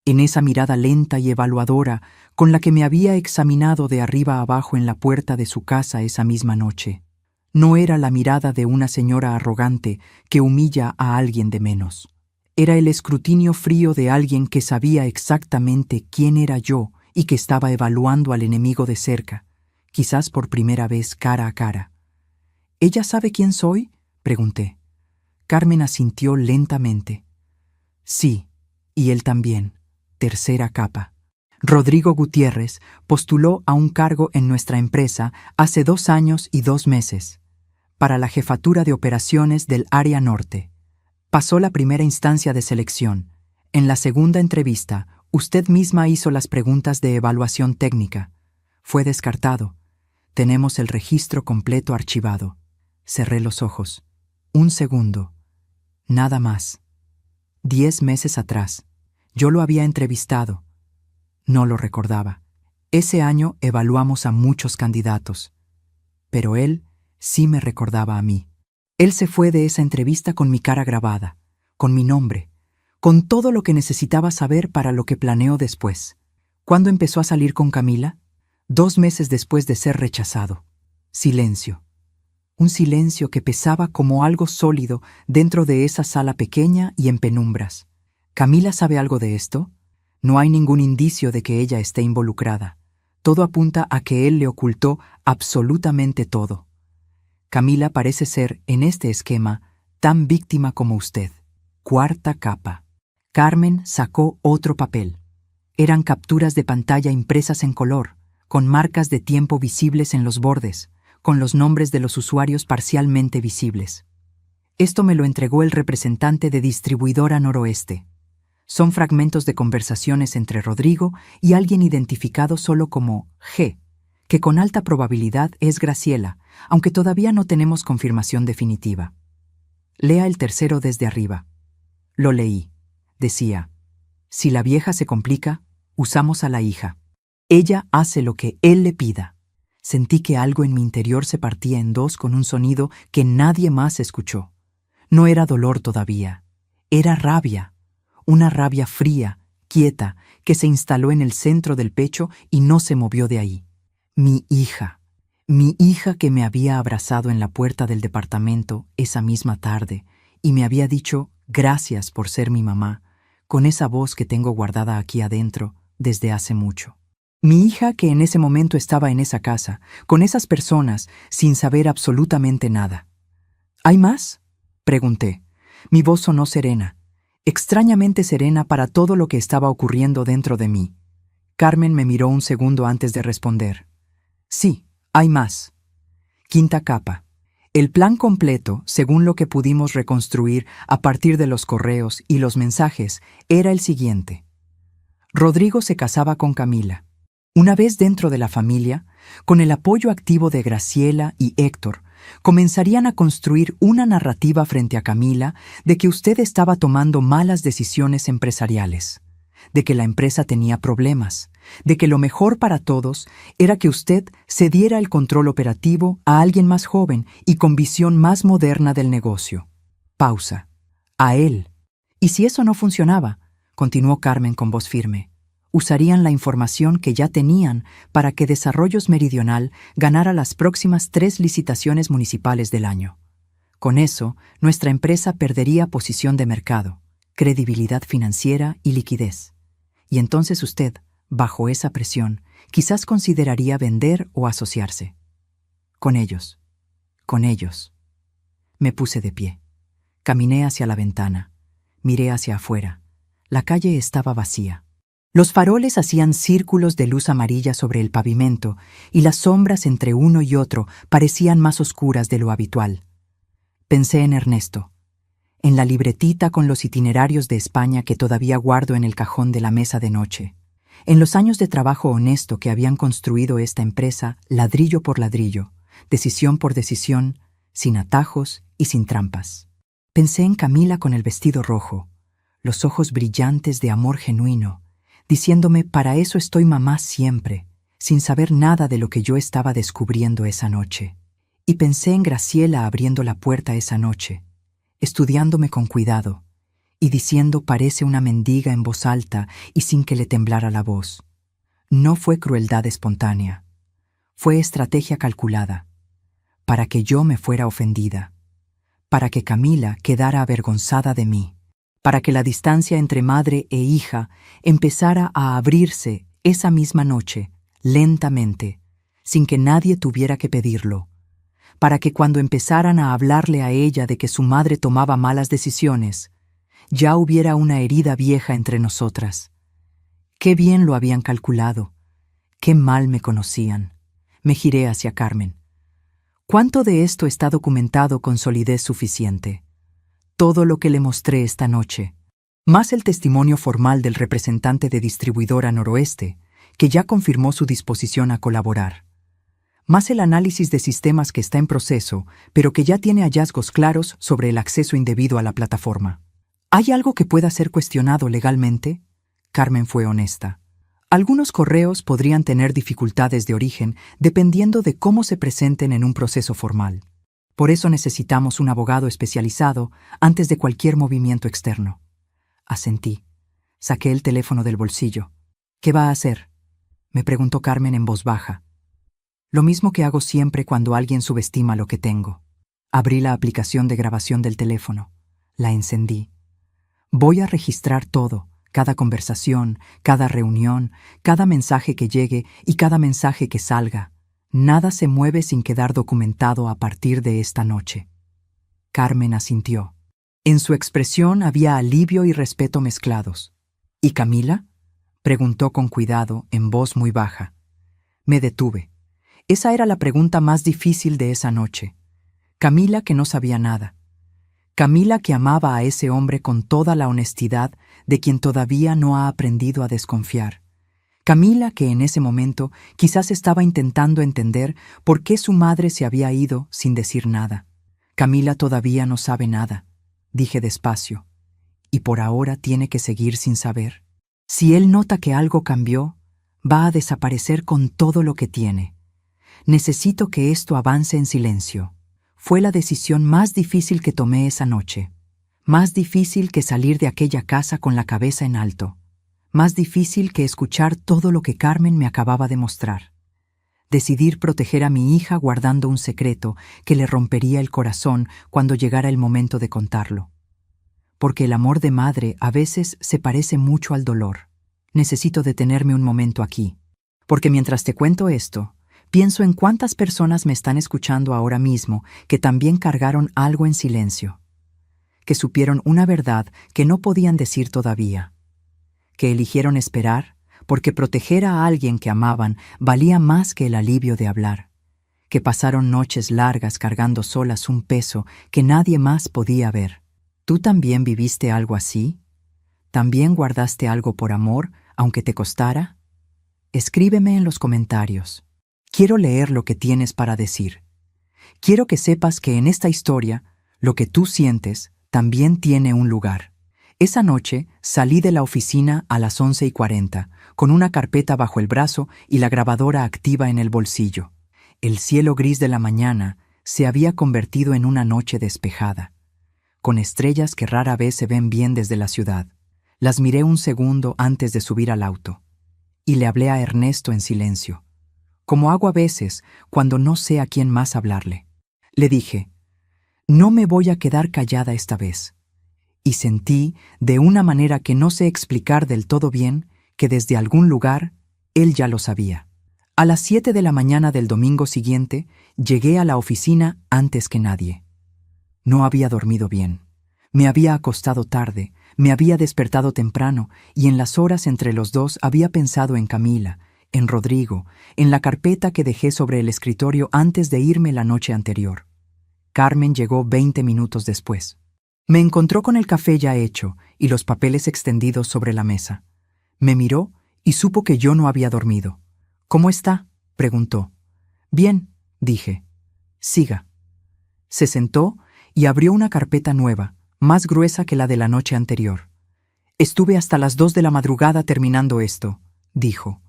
En esa mirada lenta y evaluadora con la que me había examinado de arriba a abajo en la puerta de su casa esa misma noche. No era la mirada de una señora arrogante que humilla a alguien de menos. Era el escrutinio frío de alguien que sabía exactamente quién era yo y que estaba evaluando al enemigo de cerca, quizás por primera vez cara a cara. ¿Ella sabe quién soy?, pregunté. Carmen asintió lentamente. Sí, y él también. Tercera capa. Rodrigo Gutiérrez postuló a un cargo en nuestra empresa hace 2 años y 2 meses, para la jefatura de operaciones del área norte. Pasó la primera instancia de selección. En la segunda entrevista, usted misma hizo las preguntas de evaluación técnica. Fue descartado. Tenemos el registro completo archivado. Cerré los ojos. 1 segundo. Nada más. 10 meses atrás. Yo lo había entrevistado. No lo recordaba. Ese año evaluamos a muchos candidatos. Pero él sí me recordaba a mí. Él se fue de esa entrevista con mi cara grabada, con mi nombre, con todo lo que necesitaba saber para lo que planeó después. ¿Cuándo empezó a salir con Camila? 2 meses después de ser rechazado. Silencio. Un silencio que pesaba como algo sólido dentro de esa sala pequeña y en penumbras. ¿Camila sabe algo de esto? No hay ningún indicio de que ella esté involucrada. Todo apunta a que él le ocultó absolutamente todo. Camila parece ser, en este esquema, tan víctima como usted. Cuarta capa. Carmen sacó otro papel. Eran capturas de pantalla impresas en color, con marcas de tiempo visibles en los bordes, con los nombres de los usuarios parcialmente visibles. Esto me lo entregó el representante de Distribuidora Noroeste. Son fragmentos de conversaciones entre Rodrigo y alguien identificado solo como G, que con alta probabilidad es Graciela, aunque todavía no tenemos confirmación definitiva. Lea el tercero desde arriba. Lo leí. Decía: si la vieja se complica, usamos a la hija. Ella hace lo que él le pida. Sentí que algo en mi interior se partía en dos con un sonido que nadie más escuchó. No era dolor todavía. Era rabia. Una rabia fría, quieta, que se instaló en el centro del pecho y no se movió de ahí. Mi hija que me había abrazado en la puerta del departamento esa misma tarde y me había dicho gracias por ser mi mamá, con esa voz que tengo guardada aquí adentro desde hace mucho. Mi hija que en ese momento estaba en esa casa, con esas personas, sin saber absolutamente nada. ¿Hay más?, pregunté. Mi voz sonó serena, extrañamente serena para todo lo que estaba ocurriendo dentro de mí. Carmen me miró un segundo antes de responder. Sí, hay más. Quinta capa. El plan completo, según lo que pudimos reconstruir a partir de los correos y los mensajes, era el siguiente. Rodrigo se casaba con Camila. Una vez dentro de la familia, con el apoyo activo de Graciela y Héctor, comenzarían a construir una narrativa frente a Camila de que usted estaba tomando malas decisiones empresariales, de que la empresa tenía problemas, de que lo mejor para todos era que usted cediera el control operativo a alguien más joven y con visión más moderna del negocio. Pausa. A él. Y si eso no funcionaba, continuó Carmen con voz firme, usarían la información que ya tenían para que Desarrollos Meridional ganara las próximas 3 licitaciones municipales del año. Con eso, nuestra empresa perdería posición de mercado, credibilidad financiera y liquidez. Y entonces usted, bajo esa presión, quizás consideraría vender o asociarse. Con ellos. Me puse de pie. Caminé hacia la ventana. Miré hacia afuera. La calle estaba vacía. Los faroles hacían círculos de luz amarilla sobre el pavimento y las sombras entre uno y otro parecían más oscuras de lo habitual. Pensé en Ernesto, en la libretita con los itinerarios de España que todavía guardo en el cajón de la mesa de noche, en los años de trabajo honesto que habían construido esta empresa ladrillo por ladrillo, decisión por decisión, sin atajos y sin trampas. Pensé en Camila con el vestido rojo, los ojos brillantes de amor genuino, diciéndome para eso estoy mamá siempre, sin saber nada de lo que yo estaba descubriendo esa noche. Y pensé en Graciela abriendo la puerta esa noche, estudiándome con cuidado, y diciendo parece una mendiga en voz alta y sin que le temblara la voz. No fue crueldad espontánea, fue estrategia calculada, para que yo me fuera ofendida, para que Camila quedara avergonzada de mí, para que la distancia entre madre e hija empezara a abrirse esa misma noche, lentamente, sin que nadie tuviera que pedirlo, para que cuando empezaran a hablarle a ella de que su madre tomaba malas decisiones, ya hubiera una herida vieja entre nosotras. Qué bien lo habían calculado, qué mal me conocían. Me giré hacia Carmen. ¿Cuánto de esto está documentado con solidez suficiente? Todo lo que le mostré esta noche, más el testimonio formal del representante de Distribuidora Noroeste, que ya confirmó su disposición a colaborar, más el análisis de sistemas que está en proceso, pero que ya tiene hallazgos claros sobre el acceso indebido a la plataforma. ¿Hay algo que pueda ser cuestionado legalmente? Carmen fue honesta. Algunos correos podrían tener dificultades de origen dependiendo de cómo se presenten en un proceso formal. Por eso necesitamos un abogado especializado antes de cualquier movimiento externo. Asentí. Saqué el teléfono del bolsillo. ¿Qué va a hacer?, me preguntó Carmen en voz baja. Lo mismo que hago siempre cuando alguien subestima lo que tengo. Abrí la aplicación de grabación del teléfono. La encendí. Voy a registrar todo, cada conversación, cada reunión, cada mensaje que llegue y cada mensaje que salga. Nada se mueve sin quedar documentado a partir de esta noche. Carmen asintió. En su expresión había alivio y respeto mezclados. ¿Y Camila?, preguntó con cuidado, en voz muy baja. Me detuve. Esa era la pregunta más difícil de esa noche. Camila, que no sabía nada. Camila, que amaba a ese hombre con toda la honestidad de quien todavía no ha aprendido a desconfiar. Camila, que en ese momento quizás estaba intentando entender por qué su madre se había ido sin decir nada. Camila todavía no sabe nada, dije despacio, y por ahora tiene que seguir sin saber. Si él nota que algo cambió, va a desaparecer con todo lo que tiene. Necesito que esto avance en silencio. Fue la decisión más difícil que tomé esa noche. Más difícil que salir de aquella casa con la cabeza en alto. Más difícil que escuchar todo lo que Carmen me acababa de mostrar. Decidir proteger a mi hija guardando un secreto que le rompería el corazón cuando llegara el momento de contarlo. Porque el amor de madre a veces se parece mucho al dolor. Necesito detenerme un momento aquí. Porque mientras te cuento esto, pienso en cuántas personas me están escuchando ahora mismo que también cargaron algo en silencio, que supieron una verdad que no podían decir todavía, que eligieron esperar porque proteger a alguien que amaban valía más que el alivio de hablar, que pasaron noches largas cargando solas un peso que nadie más podía ver. ¿Tú también viviste algo así? ¿También guardaste algo por amor, aunque te costara? Escríbeme en los comentarios. Quiero leer lo que tienes para decir. Quiero que sepas que en esta historia, lo que tú sientes también tiene un lugar. Esa noche salí de la oficina a las 11:40, con una carpeta bajo el brazo y la grabadora activa en el bolsillo. El cielo gris de la mañana se había convertido en una noche despejada, con estrellas que rara vez se ven bien desde la ciudad. Las miré un segundo antes de subir al auto, y le hablé a Ernesto en silencio, como hago a veces cuando no sé a quién más hablarle. Le dije, no me voy a quedar callada esta vez. Y sentí, de una manera que no sé explicar del todo bien, que desde algún lugar él ya lo sabía. A las 7 de la mañana del domingo siguiente, llegué a la oficina antes que nadie. No había dormido bien. Me había acostado tarde, me había despertado temprano, y en las horas entre los dos había pensado en Camila, en Rodrigo, en la carpeta que dejé sobre el escritorio antes de irme la noche anterior. Carmen llegó 20 minutos después. Me encontró con el café ya hecho y los papeles extendidos sobre la mesa. Me miró y supo que yo no había dormido. ¿Cómo está?, preguntó. Bien, dije. Siga. Se sentó y abrió una carpeta nueva, más gruesa que la de la noche anterior. Estuve hasta las 2 de la madrugada terminando esto, dijo.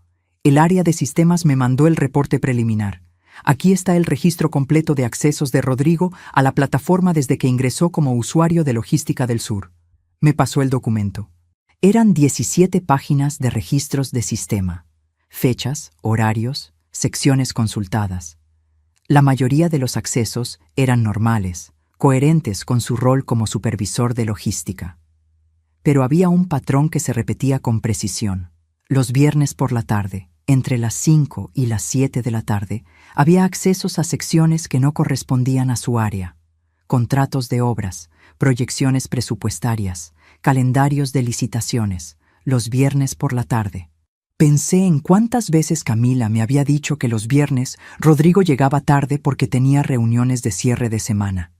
El área de sistemas me mandó el reporte preliminar. Aquí está el registro completo de accesos de Rodrigo a la plataforma desde que ingresó como usuario de Logística del Sur. Me pasó el documento. Eran 17 páginas de registros de sistema, fechas, horarios, secciones consultadas. La mayoría de los accesos eran normales, coherentes con su rol como supervisor de logística. Pero había un patrón que se repetía con precisión. Los viernes por la tarde, entre las 5 y las 7 de la tarde, había accesos a secciones que no correspondían a su área. Contratos de obras, proyecciones presupuestarias, calendarios de licitaciones, los viernes por la tarde. Pensé en cuántas veces Camila me había dicho que los viernes Rodrigo llegaba tarde porque tenía reuniones de cierre de semana.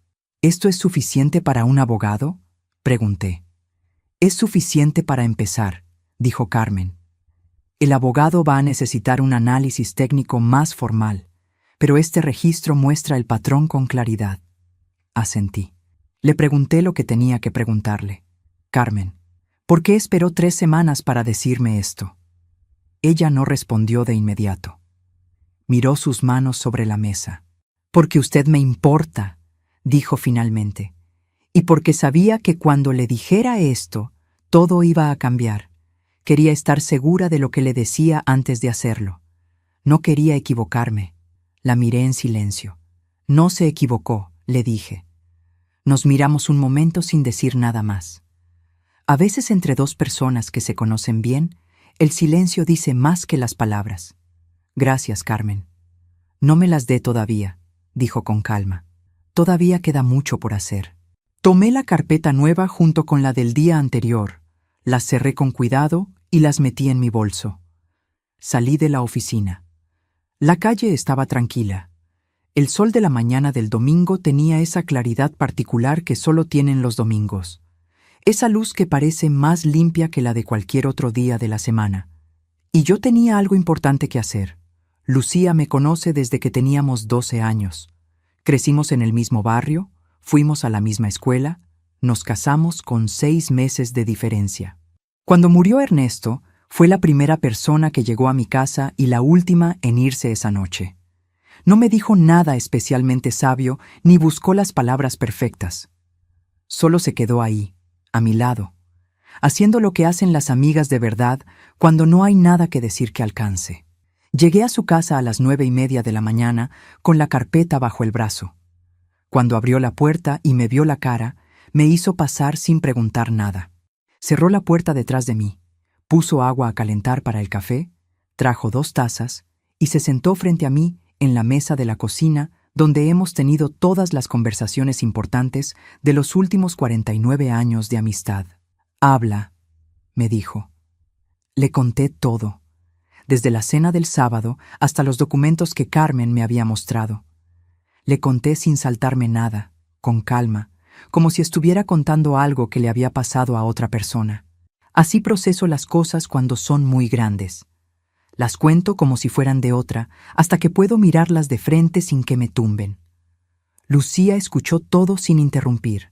¿Esto es suficiente para un abogado?, pregunté. Es suficiente para empezar, dijo Carmen. El abogado va a necesitar un análisis técnico más formal, pero este registro muestra el patrón con claridad. Asentí. Le pregunté lo que tenía que preguntarle. Carmen, ¿por qué esperó 3 semanas para decirme esto? Ella no respondió de inmediato. Miró sus manos sobre la mesa. Porque usted me importa, dijo finalmente, y porque sabía que cuando le dijera esto, todo iba a cambiar. Quería estar segura de lo que le decía antes de hacerlo. No quería equivocarme. La miré en silencio. No se equivocó, le dije. Nos miramos un momento sin decir nada más. A veces entre dos personas que se conocen bien, el silencio dice más que las palabras. Gracias, Carmen. No me las dé todavía, dijo con calma. Todavía queda mucho por hacer. Tomé la carpeta nueva junto con la del día anterior, las cerré con cuidado y las metí en mi bolso. Salí de la oficina. La calle estaba tranquila. El sol de la mañana del domingo tenía esa claridad particular que solo tienen los domingos. Esa luz que parece más limpia que la de cualquier otro día de la semana. Y yo tenía algo importante que hacer. Lucía me conoce desde que teníamos 12 años. Crecimos en el mismo barrio, fuimos a la misma escuela, nos casamos con 6 meses de diferencia. Cuando murió Ernesto, fue la primera persona que llegó a mi casa y la última en irse esa noche. No me dijo nada especialmente sabio ni buscó las palabras perfectas. Solo se quedó ahí, a mi lado, haciendo lo que hacen las amigas de verdad cuando no hay nada que decir que alcance. Llegué a su casa a las 9:30 de la mañana con la carpeta bajo el brazo. Cuando abrió la puerta y me vio la cara, me hizo pasar sin preguntar nada. Cerró la puerta detrás de mí, puso agua a calentar para el café, trajo 2 tazas y se sentó frente a mí en la mesa de la cocina donde hemos tenido todas las conversaciones importantes de los últimos 49 años de amistad. Habla, me dijo. Le conté todo, desde la cena del sábado hasta los documentos que Carmen me había mostrado. Le conté sin saltarme nada, con calma, como si estuviera contando algo que le había pasado a otra persona. Así proceso las cosas cuando son muy grandes. Las cuento como si fueran de otra, hasta que puedo mirarlas de frente sin que me tumben. Lucía escuchó todo sin interrumpir.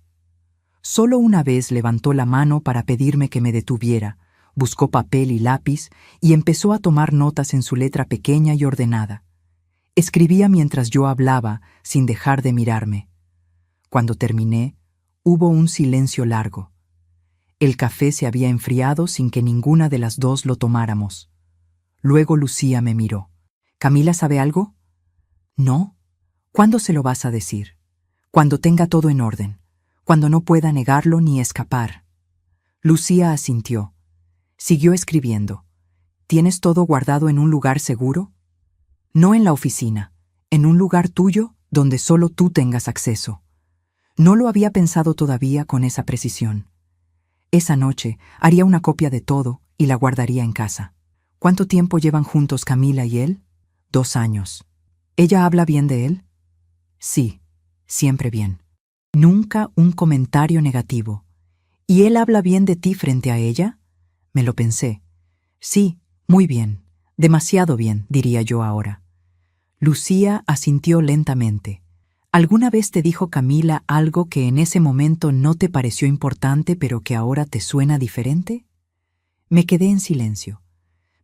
Solo una vez levantó la mano para pedirme que me detuviera, buscó papel y lápiz y empezó a tomar notas en su letra pequeña y ordenada. Escribía mientras yo hablaba, sin dejar de mirarme. Cuando terminé, hubo un silencio largo. El café se había enfriado sin que ninguna de las dos lo tomáramos. Luego Lucía me miró. ¿Camila sabe algo? No. ¿Cuándo se lo vas a decir? Cuando tenga todo en orden. Cuando no pueda negarlo ni escapar. Lucía asintió. Siguió escribiendo. ¿Tienes todo guardado en un lugar seguro? No en la oficina. En un lugar tuyo donde solo tú tengas acceso. No lo había pensado todavía con esa precisión. Esa noche haría una copia de todo y la guardaría en casa. ¿Cuánto tiempo llevan juntos Camila y él? 2 años. ¿Ella habla bien de él? Sí, siempre bien. Nunca un comentario negativo. ¿Y él habla bien de ti frente a ella? Me lo pensé. Sí, muy bien. Demasiado bien, diría yo ahora. Lucía asintió lentamente. ¿Alguna vez te dijo Camila algo que en ese momento no te pareció importante pero que ahora te suena diferente? Me quedé en silencio.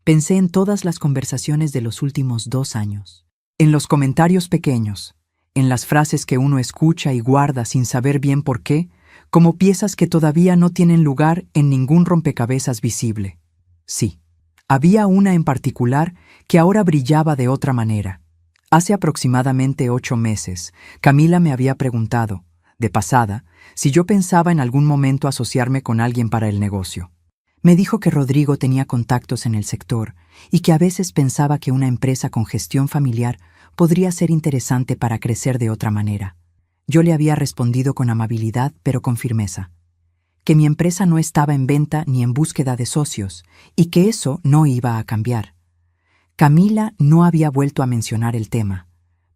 Pensé en todas las conversaciones de los últimos 2 años. En los comentarios pequeños, en las frases que uno escucha y guarda sin saber bien por qué, como piezas que todavía no tienen lugar en ningún rompecabezas visible. Sí, había una en particular que ahora brillaba de otra manera. Hace aproximadamente 8 meses, Camila me había preguntado, de pasada, si yo pensaba en algún momento asociarme con alguien para el negocio. Me dijo que Rodrigo tenía contactos en el sector y que a veces pensaba que una empresa con gestión familiar podría ser interesante para crecer de otra manera. Yo le había respondido con amabilidad, pero con firmeza, que mi empresa no estaba en venta ni en búsqueda de socios y que eso no iba a cambiar. Camila no había vuelto a mencionar el tema,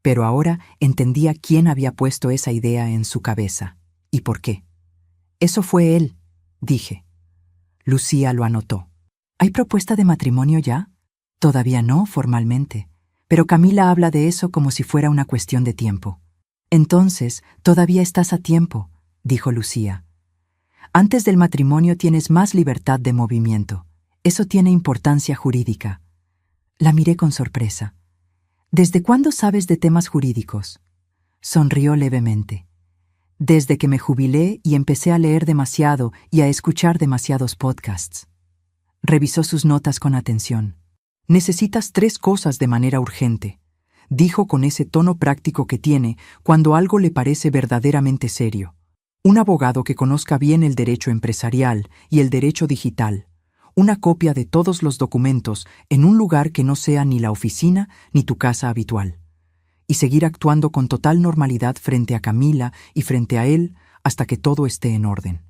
pero ahora entendía quién había puesto esa idea en su cabeza y por qué. Eso fue él, dije. Lucía lo anotó. ¿Hay propuesta de matrimonio ya? Todavía no, formalmente, pero Camila habla de eso como si fuera una cuestión de tiempo. Entonces, todavía estás a tiempo, dijo Lucía. Antes del matrimonio tienes más libertad de movimiento. Eso tiene importancia jurídica. La miré con sorpresa. ¿Desde cuándo sabes de temas jurídicos? Sonrió levemente. Desde que me jubilé y empecé a leer demasiado y a escuchar demasiados podcasts. Revisó sus notas con atención. Necesitas 3 cosas de manera urgente, dijo con ese tono práctico que tiene cuando algo le parece verdaderamente serio. Un abogado que conozca bien el derecho empresarial y el derecho digital. Una copia de todos los documentos en un lugar que no sea ni la oficina ni tu casa habitual. Y seguir actuando con total normalidad frente a Camila y frente a él hasta que todo esté en orden.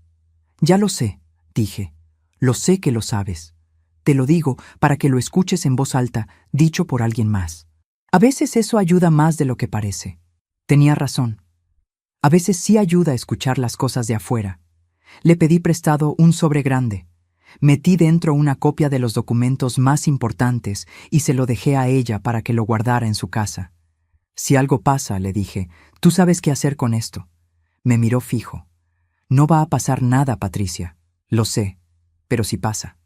Ya lo sé, dije. Lo sé que lo sabes. Te lo digo para que lo escuches en voz alta, dicho por alguien más. A veces eso ayuda más de lo que parece. Tenía razón. A veces sí ayuda a escuchar las cosas de afuera. Le pedí prestado un sobre grande. Metí dentro una copia de los documentos más importantes y se lo dejé a ella para que lo guardara en su casa. Si algo pasa, le dije, tú sabes qué hacer con esto. Me miró fijo. No va a pasar nada, Patricia. Lo sé, pero si pasa.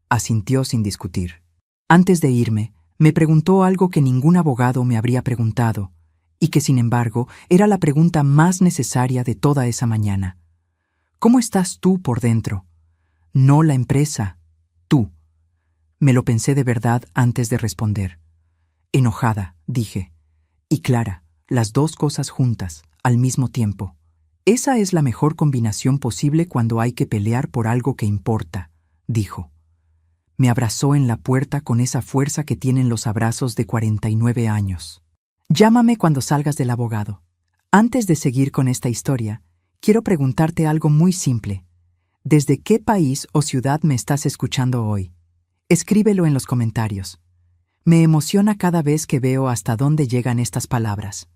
Asintió sin discutir. Antes de irme, me preguntó algo que ningún abogado me habría preguntado, y que sin embargo era la pregunta más necesaria de toda esa mañana. ¿Cómo estás tú por dentro? No la empresa, tú. Me lo pensé de verdad antes de responder. Enojada, dije. Y clara, las 2 cosas juntas, al mismo tiempo. Esa es la mejor combinación posible cuando hay que pelear por algo que importa, dijo. Me abrazó en la puerta con esa fuerza que tienen los abrazos de 49 años. Llámame cuando salgas del abogado. Antes de seguir con esta historia, quiero preguntarte algo muy simple. ¿Desde qué país o ciudad me estás escuchando hoy? Escríbelo en los comentarios. Me emociona cada vez que veo hasta dónde llegan estas palabras.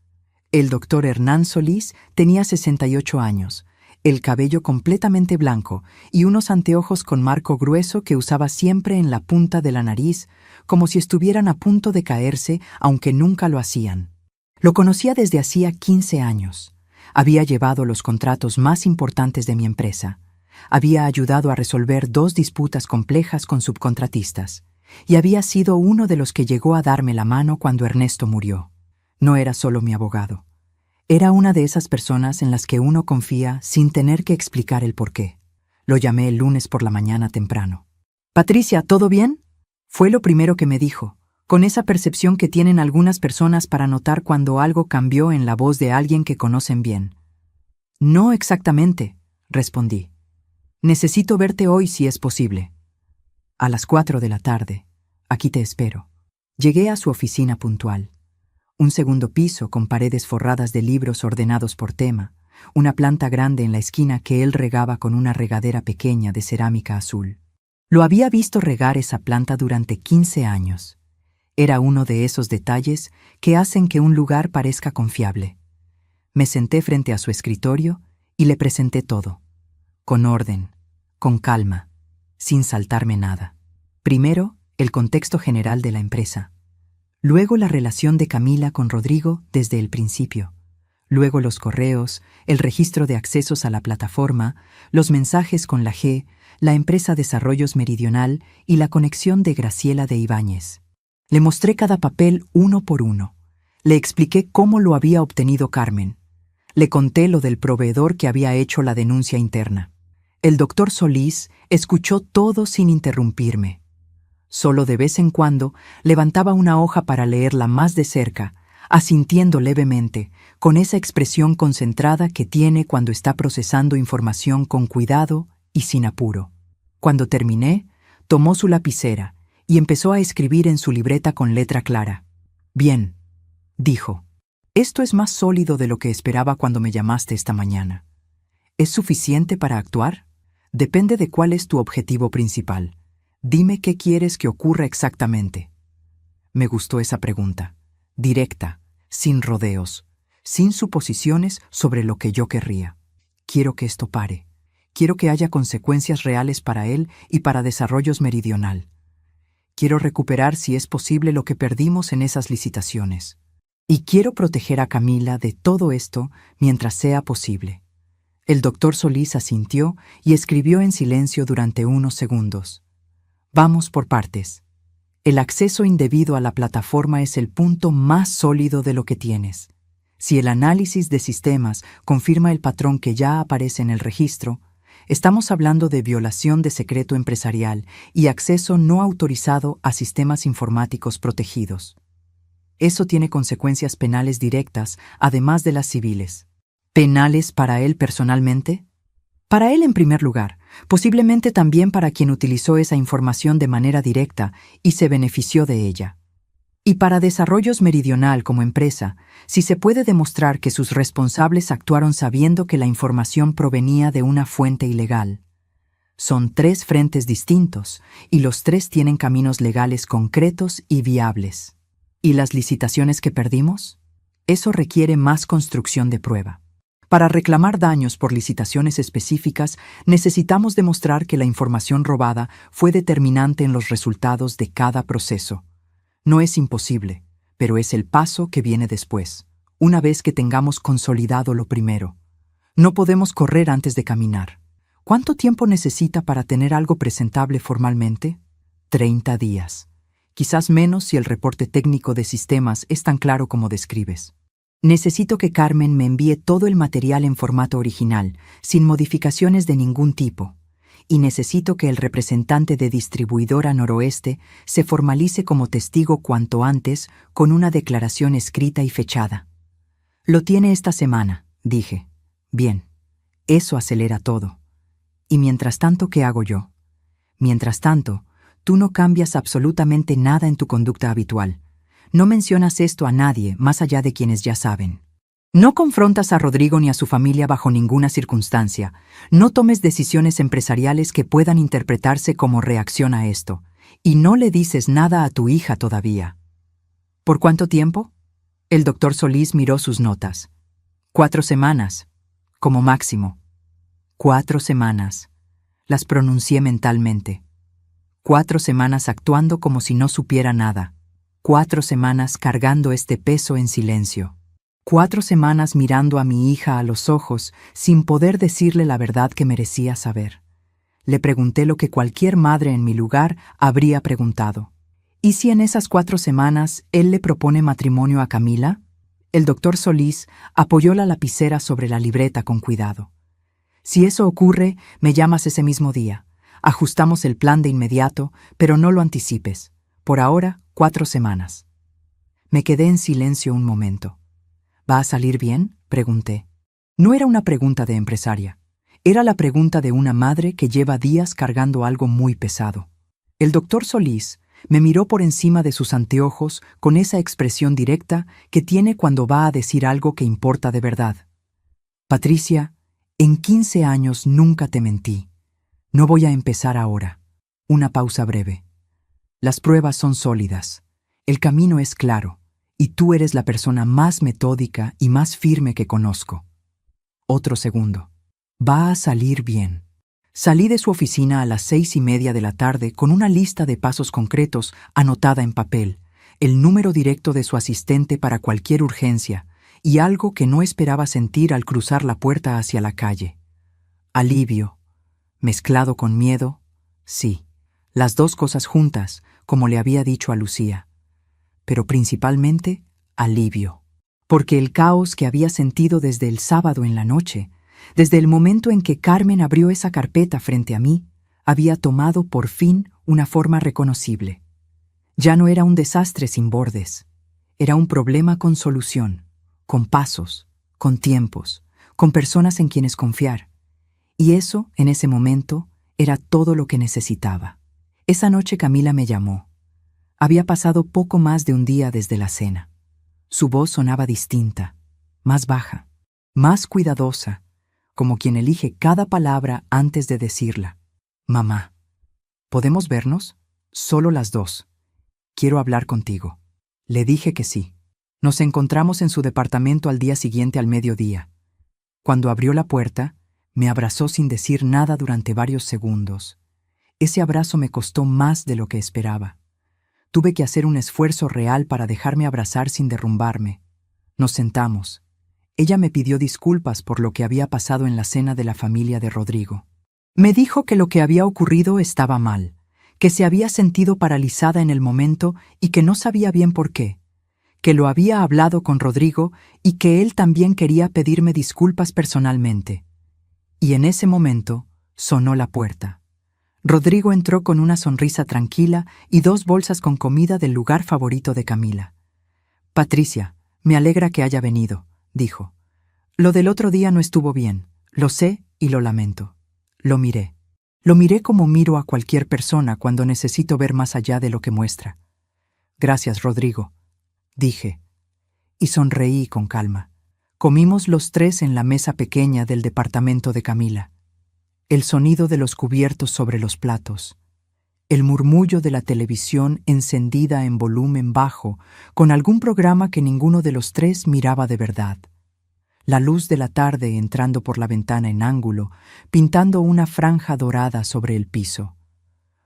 El doctor Hernán Solís tenía 68 años, el cabello completamente blanco y unos anteojos con marco grueso que usaba siempre en la punta de la nariz, como si estuvieran a punto de caerse, aunque nunca lo hacían. Lo conocía desde hacía 15 años. Había llevado los contratos más importantes de mi empresa. Había ayudado a resolver 2 disputas complejas con subcontratistas. Y había sido uno de los que llegó a darme la mano cuando Ernesto murió. No era solo mi abogado. Era una de esas personas en las que uno confía sin tener que explicar el porqué. Lo llamé el lunes por la mañana temprano. «Patricia, ¿todo bien?», fue lo primero que me dijo, con esa percepción que tienen algunas personas para notar cuando algo cambió en la voz de alguien que conocen bien. «No exactamente», respondí. «Necesito verte hoy si es posible». «A las 4 de la tarde. Aquí te espero». Llegué a su oficina puntual. Un segundo piso con paredes forradas de libros ordenados por tema, una planta grande en la esquina que él regaba con una regadera pequeña de cerámica azul. Lo había visto regar esa planta durante 15 años. Era uno de esos detalles que hacen que un lugar parezca confiable. Me senté frente a su escritorio y le presenté todo, con orden, con calma, sin saltarme nada. Primero, el contexto general de la empresa. Luego la relación de Camila con Rodrigo desde el principio. Luego los correos, el registro de accesos a la plataforma, los mensajes con la G, la empresa Desarrollos Meridional y la conexión de Graciela de Ibáñez. Le mostré cada papel uno por uno. Le expliqué cómo lo había obtenido Carmen. Le conté lo del proveedor que había hecho la denuncia interna. El doctor Solís escuchó todo sin interrumpirme. Solo de vez en cuando levantaba una hoja para leerla más de cerca, asintiendo levemente, con esa expresión concentrada que tiene cuando está procesando información con cuidado y sin apuro. Cuando terminé, tomó su lapicera y empezó a escribir en su libreta con letra clara. «Bien», dijo. «Esto es más sólido de lo que esperaba cuando me llamaste esta mañana. ¿Es suficiente para actuar? Depende de cuál es tu objetivo principal. Dime qué quieres que ocurra exactamente». Me gustó esa pregunta, directa, sin rodeos, sin suposiciones sobre lo que yo querría. Quiero que esto pare. Quiero que haya consecuencias reales para él y para Desarrollos Meridional. Quiero recuperar, si es posible, lo que perdimos en esas licitaciones. Y quiero proteger a Camila de todo esto mientras sea posible. El doctor Solís asintió y escribió en silencio durante unos segundos. Vamos por partes. El acceso indebido a la plataforma es el punto más sólido de lo que tienes. Si el análisis de sistemas confirma el patrón que ya aparece en el registro, estamos hablando de violación de secreto empresarial y acceso no autorizado a sistemas informáticos protegidos. Eso tiene consecuencias penales directas, además de las civiles. ¿Penales para él personalmente? Para él en primer lugar, posiblemente también para quien utilizó esa información de manera directa y se benefició de ella. Y para Desarrollos Meridional como empresa, si se puede demostrar que sus responsables actuaron sabiendo que la información provenía de una fuente ilegal. Son 3 frentes distintos y los 3 tienen caminos legales concretos y viables. ¿Y las licitaciones que perdimos? Eso requiere más construcción de prueba. Para reclamar daños por licitaciones específicas, necesitamos demostrar que la información robada fue determinante en los resultados de cada proceso. No es imposible, pero es el paso que viene después, una vez que tengamos consolidado lo primero. No podemos correr antes de caminar. ¿Cuánto tiempo necesita para tener algo presentable formalmente? 30 días. Quizás menos si el reporte técnico de sistemas es tan claro como describes. Necesito que Carmen me envíe todo el material en formato original, sin modificaciones de ningún tipo. Y necesito que el representante de Distribuidora Noroeste se formalice como testigo cuanto antes con una declaración escrita y fechada. Lo tiene esta semana, dije. Bien, eso acelera todo. Y mientras tanto, ¿qué hago yo? Mientras tanto, tú no cambias absolutamente nada en tu conducta habitual. No mencionas esto a nadie más allá de quienes ya saben. No confrontas a Rodrigo ni a su familia bajo ninguna circunstancia. No tomes decisiones empresariales que puedan interpretarse como reacción a esto. Y no le dices nada a tu hija todavía. ¿Por cuánto tiempo? El doctor Solís miró sus notas. 4 semanas, como máximo. 4 semanas. Las pronuncié mentalmente. 4 semanas actuando como si no supiera nada. 4 semanas cargando este peso en silencio. 4 semanas mirando a mi hija a los ojos sin poder decirle la verdad que merecía saber. Le pregunté lo que cualquier madre en mi lugar habría preguntado. ¿Y si en esas 4 semanas él le propone matrimonio a Camila? El doctor Solís apoyó la lapicera sobre la libreta con cuidado. Si eso ocurre, me llamas ese mismo día. Ajustamos el plan de inmediato, pero no lo anticipes. Por ahora, 4 semanas. Me quedé en silencio un momento. ¿Va a salir bien?, pregunté. No era una pregunta de empresaria. Era la pregunta de una madre que lleva días cargando algo muy pesado. El doctor Solís me miró por encima de sus anteojos con esa expresión directa que tiene cuando va a decir algo que importa de verdad. Patricia, en 15 años nunca te mentí. No voy a empezar ahora. Una pausa breve. Las pruebas son sólidas. El camino es claro. Y tú eres la persona más metódica y más firme que conozco. Otro segundo. Va a salir bien. Salí de su oficina a las 6:30 de la tarde con una lista de pasos concretos anotada en papel, el número directo de su asistente para cualquier urgencia y algo que no esperaba sentir al cruzar la puerta hacia la calle. Alivio. Mezclado con miedo. Sí, las 2 cosas juntas, como le había dicho a Lucía. Pero principalmente, alivio. porque el caos que había sentido desde el sábado en la noche, desde el momento en que Carmen abrió esa carpeta frente a mí, había tomado por fin una forma reconocible. Ya no era un desastre sin bordes, era un problema con solución, con pasos, con tiempos, con personas en quienes confiar. Y eso, en ese momento, era todo lo que necesitaba. Esa noche Camila me llamó. Había pasado poco más de un día desde la cena. Su voz sonaba distinta, más baja, más cuidadosa, como quien elige cada palabra antes de decirla. Mamá, ¿podemos vernos? Solo las dos. Quiero hablar contigo. Le dije que sí. Nos encontramos en su departamento al día siguiente al mediodía. Cuando abrió la puerta, me abrazó sin decir nada durante varios segundos. Ese abrazo me costó más de lo que esperaba. Tuve que hacer un esfuerzo real para dejarme abrazar sin derrumbarme. Nos sentamos. Ella me pidió disculpas por lo que había pasado en la cena de la familia de Rodrigo. Me dijo que lo que había ocurrido estaba mal, que se había sentido paralizada en el momento y que no sabía bien por qué, que lo había hablado con Rodrigo y que él también quería pedirme disculpas personalmente. Y en ese momento sonó la puerta. Rodrigo entró con una sonrisa tranquila y 2 bolsas con comida del lugar favorito de Camila. Patricia, me alegra que haya venido, dijo. Lo del otro día no estuvo bien, lo sé y lo lamento. Lo miré. Lo miré como miro a cualquier persona cuando necesito ver más allá de lo que muestra. Gracias, Rodrigo, dije. Y sonreí con calma. Comimos los 3 en la mesa pequeña del departamento de Camila. El sonido de los cubiertos sobre los platos, el murmullo de la televisión encendida en volumen bajo con algún programa que ninguno de los 3 miraba de verdad. La luz de la tarde entrando por la ventana en ángulo, pintando una franja dorada sobre el piso.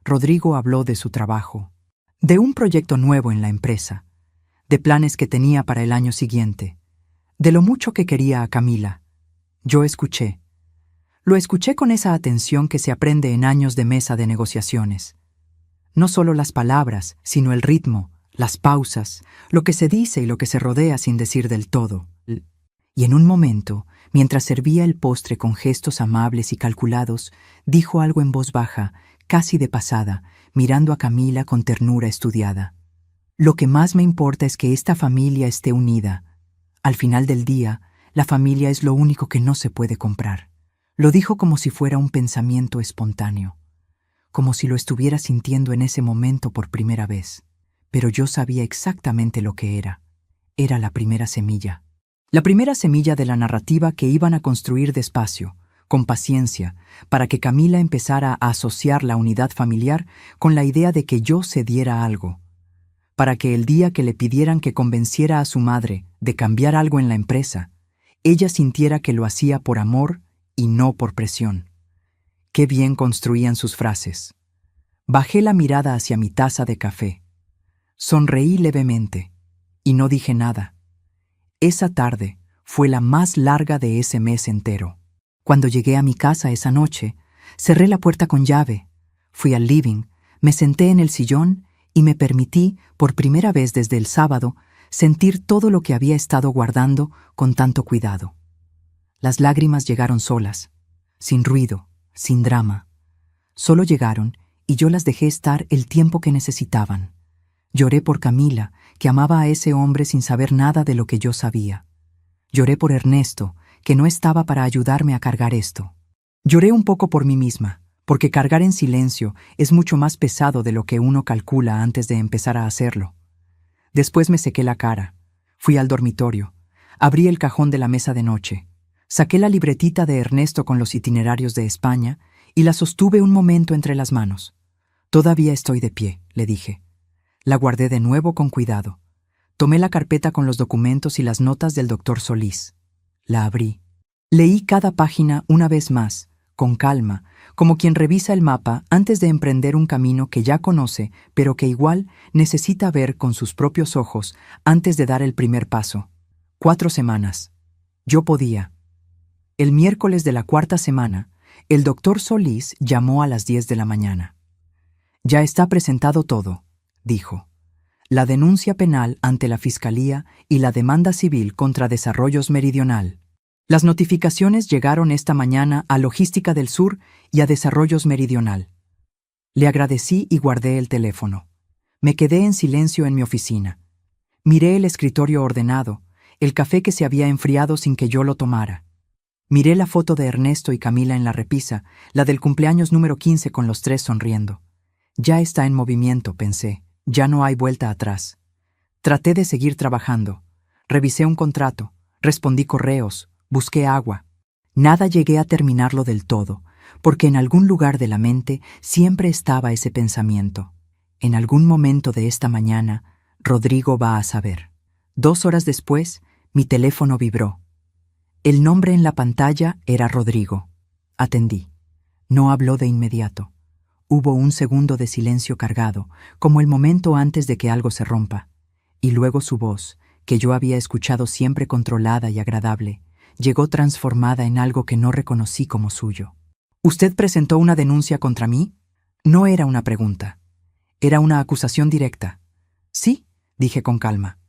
Rodrigo habló de su trabajo, de un proyecto nuevo en la empresa, de planes que tenía para el año siguiente, de lo mucho que quería a Camila. Yo escuché. Lo escuché con esa atención que se aprende en años de mesa de negociaciones. No solo las palabras, sino el ritmo, las pausas, lo que se dice y lo que se rodea sin decir del todo. Y en un momento, mientras servía el postre con gestos amables y calculados, dijo algo en voz baja, casi de pasada, mirando a Camila con ternura estudiada. Lo que más me importa es que esta familia esté unida. Al final del día, la familia es lo único que no se puede comprar. Lo dijo como si fuera un pensamiento espontáneo, como si lo estuviera sintiendo en ese momento por primera vez. Pero yo sabía exactamente lo que era. Era la primera semilla. La primera semilla de la narrativa que iban a construir despacio, con paciencia, para que Camila empezara a asociar la unidad familiar con la idea de que yo cediera algo, para que el día que le pidieran que convenciera a su madre de cambiar algo en la empresa, ella sintiera que lo hacía por amor y no por presión. Qué bien construían sus frases. Bajé la mirada hacia mi taza de café. Sonreí levemente y no dije nada. Esa tarde fue la más larga de ese mes entero. Cuando llegué a mi casa esa noche, cerré la puerta con llave, fui al living, me senté en el sillón y me permití, por primera vez desde el sábado, sentir todo lo que había estado guardando con tanto cuidado. Las lágrimas llegaron solas, sin ruido, sin drama. Solo llegaron y yo las dejé estar el tiempo que necesitaban. Lloré por Camila, que amaba a ese hombre sin saber nada de lo que yo sabía. Lloré por Ernesto, que no estaba para ayudarme a cargar esto. Lloré un poco por mí misma, porque cargar en silencio es mucho más pesado de lo que uno calcula antes de empezar a hacerlo. Después me sequé la cara, fui al dormitorio, abrí el cajón de la mesa de noche, saqué la libretita de Ernesto con los itinerarios de España y la sostuve un momento entre las manos. Todavía estoy de pie, le dije. La guardé de nuevo con cuidado. Tomé la carpeta con los documentos y las notas del doctor Solís. La abrí. Leí cada página una vez más, con calma, como quien revisa el mapa antes de emprender un camino que ya conoce, pero que igual necesita ver con sus propios ojos antes de dar el primer paso. 4 semanas. Yo podía. El miércoles de la 4ª semana, el doctor Solís llamó a las 10 de la mañana. Ya está presentado todo, dijo. la denuncia penal ante la Fiscalía y la demanda civil contra Desarrollos Meridional. Las notificaciones llegaron esta mañana a Logística del Sur y a Desarrollos Meridional. Le agradecí y guardé el teléfono. Me quedé en silencio en mi oficina. Miré el escritorio ordenado, el café que se había enfriado sin que yo lo tomara. Miré la foto de Ernesto y Camila en la repisa, la del cumpleaños número 15 con los tres sonriendo. Ya está en movimiento, pensé. Ya no hay vuelta atrás. Traté de seguir trabajando. Revisé un contrato, respondí correos, busqué agua. Nada llegué a terminarlo del todo, porque en algún lugar de la mente siempre estaba ese pensamiento. En algún momento de esta mañana, Rodrigo va a saber. 2 horas después, mi teléfono vibró. El nombre en la pantalla era Rodrigo. Atendí. No habló de inmediato. Hubo un segundo de silencio cargado, como el momento antes de que algo se rompa. Y luego su voz, que yo había escuchado siempre controlada y agradable, llegó transformada en algo que no reconocí como suyo. ¿Usted presentó una denuncia contra mí? No era una pregunta. Era una acusación directa. Sí, dije con calma.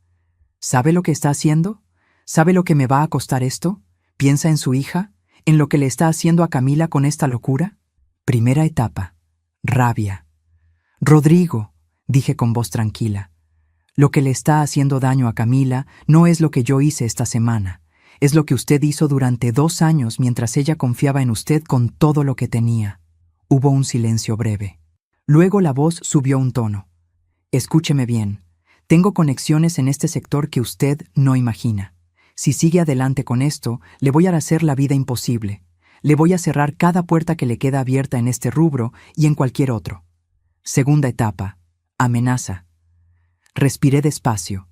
¿Sabe lo que está haciendo? ¿Sabe lo que me va a costar esto? ¿Piensa en su hija? ¿En lo que le está haciendo a Camila con esta locura? Primera etapa. Rabia. Rodrigo, dije con voz tranquila, lo que le está haciendo daño a Camila no es lo que yo hice esta semana, es lo que usted hizo durante 2 años mientras ella confiaba en usted con todo lo que tenía. Hubo un silencio breve. Luego la voz subió un tono. Escúcheme bien, tengo conexiones en este sector que usted no imagina. Si sigue adelante con esto, le voy a hacer la vida imposible. Le voy a cerrar cada puerta que le queda abierta en este rubro y en cualquier otro. Segunda etapa. Amenaza. Respiré despacio.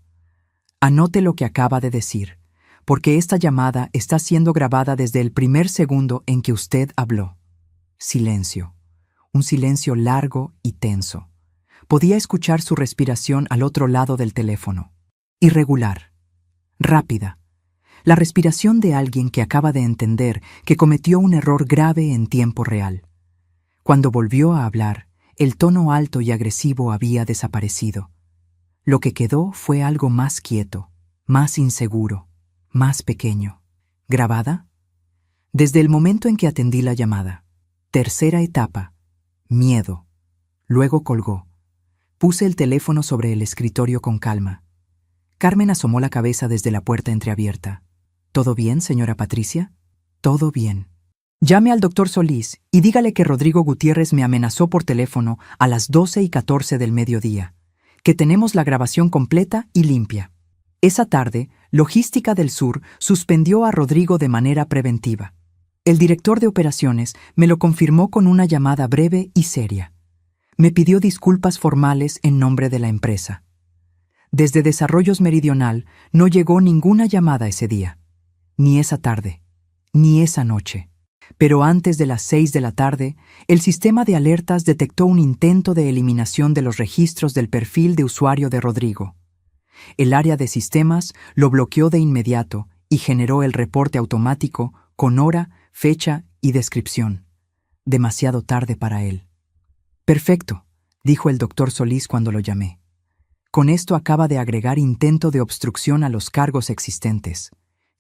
Anote lo que acaba de decir, porque esta llamada está siendo grabada desde el primer segundo en que usted habló. Silencio. Un silencio largo y tenso. Podía escuchar su respiración al otro lado del teléfono. Irregular. Rápida. La respiración de alguien que acaba de entender que cometió un error grave en tiempo real. Cuando volvió a hablar, el tono alto y agresivo había desaparecido. Lo que quedó fue algo más quieto, más inseguro, más pequeño. ¿Grabada? Desde el momento en que atendí la llamada. Tercera etapa. Miedo. Luego colgó. Puse el teléfono sobre el escritorio con calma. Carmen asomó la cabeza desde la puerta entreabierta. ¿Todo bien, señora Patricia? Todo bien. Llame al doctor Solís y dígale que Rodrigo Gutiérrez me amenazó por teléfono a las 12:14 del mediodía, que tenemos la grabación completa y limpia. Esa tarde, Logística del Sur suspendió a Rodrigo de manera preventiva. El director de operaciones me lo confirmó con una llamada breve y seria. Me pidió disculpas formales en nombre de la empresa. Desde Desarrollos Meridional no llegó ninguna llamada ese día, ni esa tarde, ni esa noche. Pero antes de las 6 de la tarde, el sistema de alertas detectó un intento de eliminación de los registros del perfil de usuario de Rodrigo. El área de sistemas lo bloqueó de inmediato y generó el reporte automático con hora, fecha y descripción. Demasiado tarde para él. Perfecto, dijo el doctor Solís cuando lo llamé. Con esto acaba de agregar intento de obstrucción a los cargos existentes.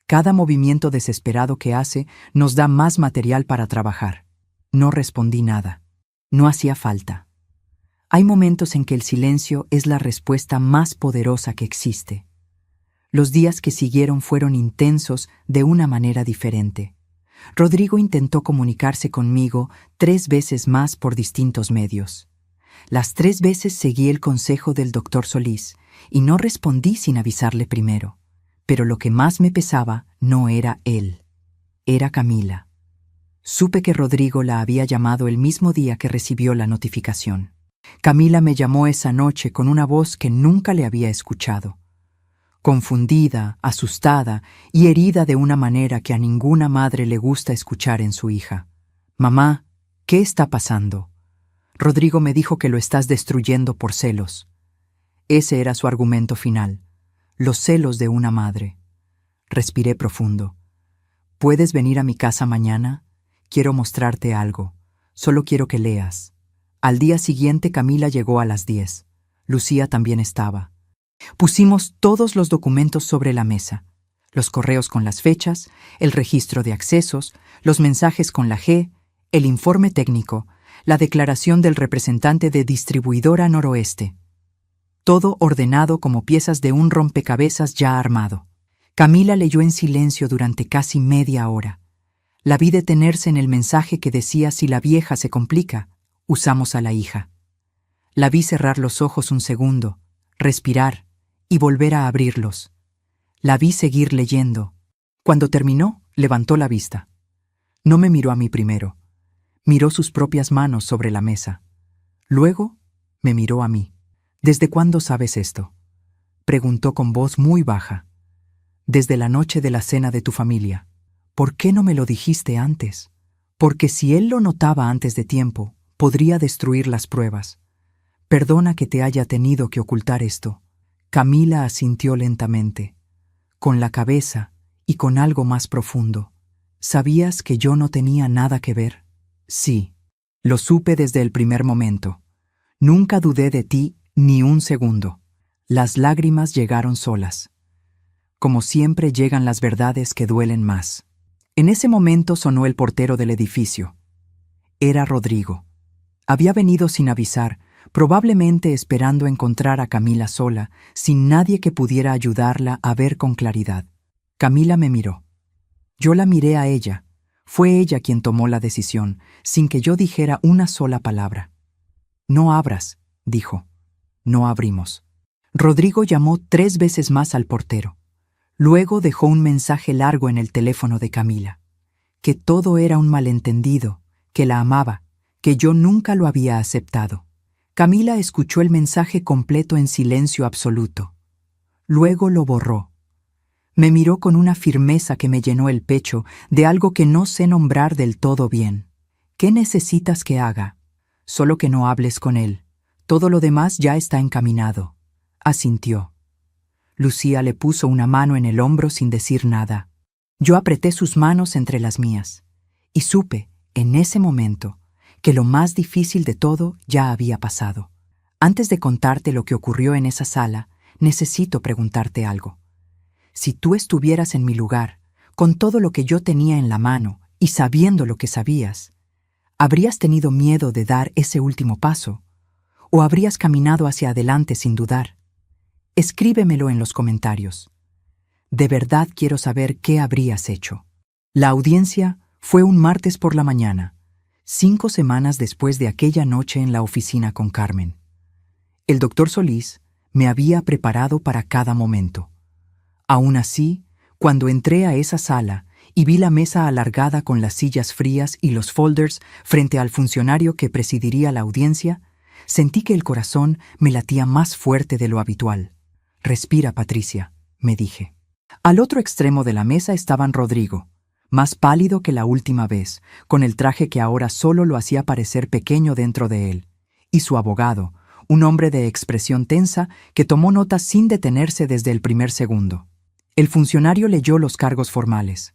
Cada movimiento desesperado que hace nos da más material para trabajar. No respondí nada. No hacía falta. Hay momentos en que el silencio es la respuesta más poderosa que existe. Los días que siguieron fueron intensos de una manera diferente. Rodrigo intentó comunicarse conmigo 3 veces más por distintos medios. Las 3 veces seguí el consejo del doctor Solís y no respondí sin avisarle primero. Pero lo que más me pesaba no era él, era Camila. Supe que Rodrigo la había llamado el mismo día que recibió la notificación. Camila me llamó esa noche con una voz que nunca le había escuchado. Confundida, asustada y herida de una manera que a ninguna madre le gusta escuchar en su hija. «Mamá, ¿qué está pasando? Rodrigo me dijo que lo estás destruyendo por celos». Ese era su argumento final. Los celos de una madre. Respiré profundo. ¿Puedes venir a mi casa mañana? Quiero mostrarte algo. Solo quiero que leas. Al día siguiente Camila llegó a las 10. Lucía también estaba. Pusimos todos los documentos sobre la mesa: los correos con las fechas, el registro de accesos, los mensajes con la G, el informe técnico, la declaración del representante de Distribuidora Noroeste. Todo ordenado como piezas de un rompecabezas ya armado. Camila leyó en silencio durante casi media hora. La vi detenerse en el mensaje que decía: si la vieja se complica, usamos a la hija. La vi cerrar los ojos un segundo, respirar y volver a abrirlos. La vi seguir leyendo. Cuando terminó, levantó la vista. No me miró a mí primero. Miró sus propias manos sobre la mesa. Luego, me miró a mí. «¿Desde cuándo sabes esto?», preguntó con voz muy baja. «Desde la noche de la cena de tu familia. ¿Por qué no me lo dijiste antes?». «Porque si él lo notaba antes de tiempo, podría destruir las pruebas. Perdona que te haya tenido que ocultar esto». Camila asintió lentamente, con la cabeza y con algo más profundo. «¿Sabías que yo no tenía nada que ver?». «Sí, lo supe desde el primer momento. Nunca dudé de ti ni un segundo». Las lágrimas llegaron solas. Como siempre llegan las verdades que duelen más. En ese momento sonó el portero del edificio. Era Rodrigo. Había venido sin avisar, probablemente esperando encontrar a Camila sola, sin nadie que pudiera ayudarla a ver con claridad. Camila me miró. Yo la miré a ella. Fue ella quien tomó la decisión, sin que yo dijera una sola palabra. «No abras», dijo. No abrimos. Rodrigo llamó 3 veces más al portero. Luego dejó un mensaje largo en el teléfono de Camila. Que todo era un malentendido, que la amaba, que yo nunca lo había aceptado. Camila escuchó el mensaje completo en silencio absoluto. Luego lo borró. Me miró con una firmeza que me llenó el pecho de algo que no sé nombrar del todo bien. «¿Qué necesitas que haga?». «Solo que no hables con él. Todo lo demás ya está encaminado», asintió. Lucía le puso una mano en el hombro sin decir nada. Yo apreté sus manos entre las mías y supe, en ese momento, que lo más difícil de todo ya había pasado. Antes de contarte lo que ocurrió en esa sala, necesito preguntarte algo. Si tú estuvieras en mi lugar, con todo lo que yo tenía en la mano y sabiendo lo que sabías, ¿habrías tenido miedo de dar ese último paso? ¿O habrías caminado hacia adelante sin dudar? Escríbemelo en los comentarios. De verdad quiero saber qué habrías hecho. La audiencia fue un martes por la mañana, 5 semanas después de aquella noche en la oficina con Carmen. El doctor Solís me había preparado para cada momento. Aún así, cuando entré a esa sala y vi la mesa alargada con las sillas frías y los folders frente al funcionario que presidiría la audiencia, sentí que el corazón me latía más fuerte de lo habitual. «Respira, Patricia», me dije. Al otro extremo de la mesa estaban Rodrigo, más pálido que la última vez, con el traje que ahora solo lo hacía parecer pequeño dentro de él, y su abogado, un hombre de expresión tensa que tomó notas sin detenerse desde el primer segundo. El funcionario leyó los cargos formales: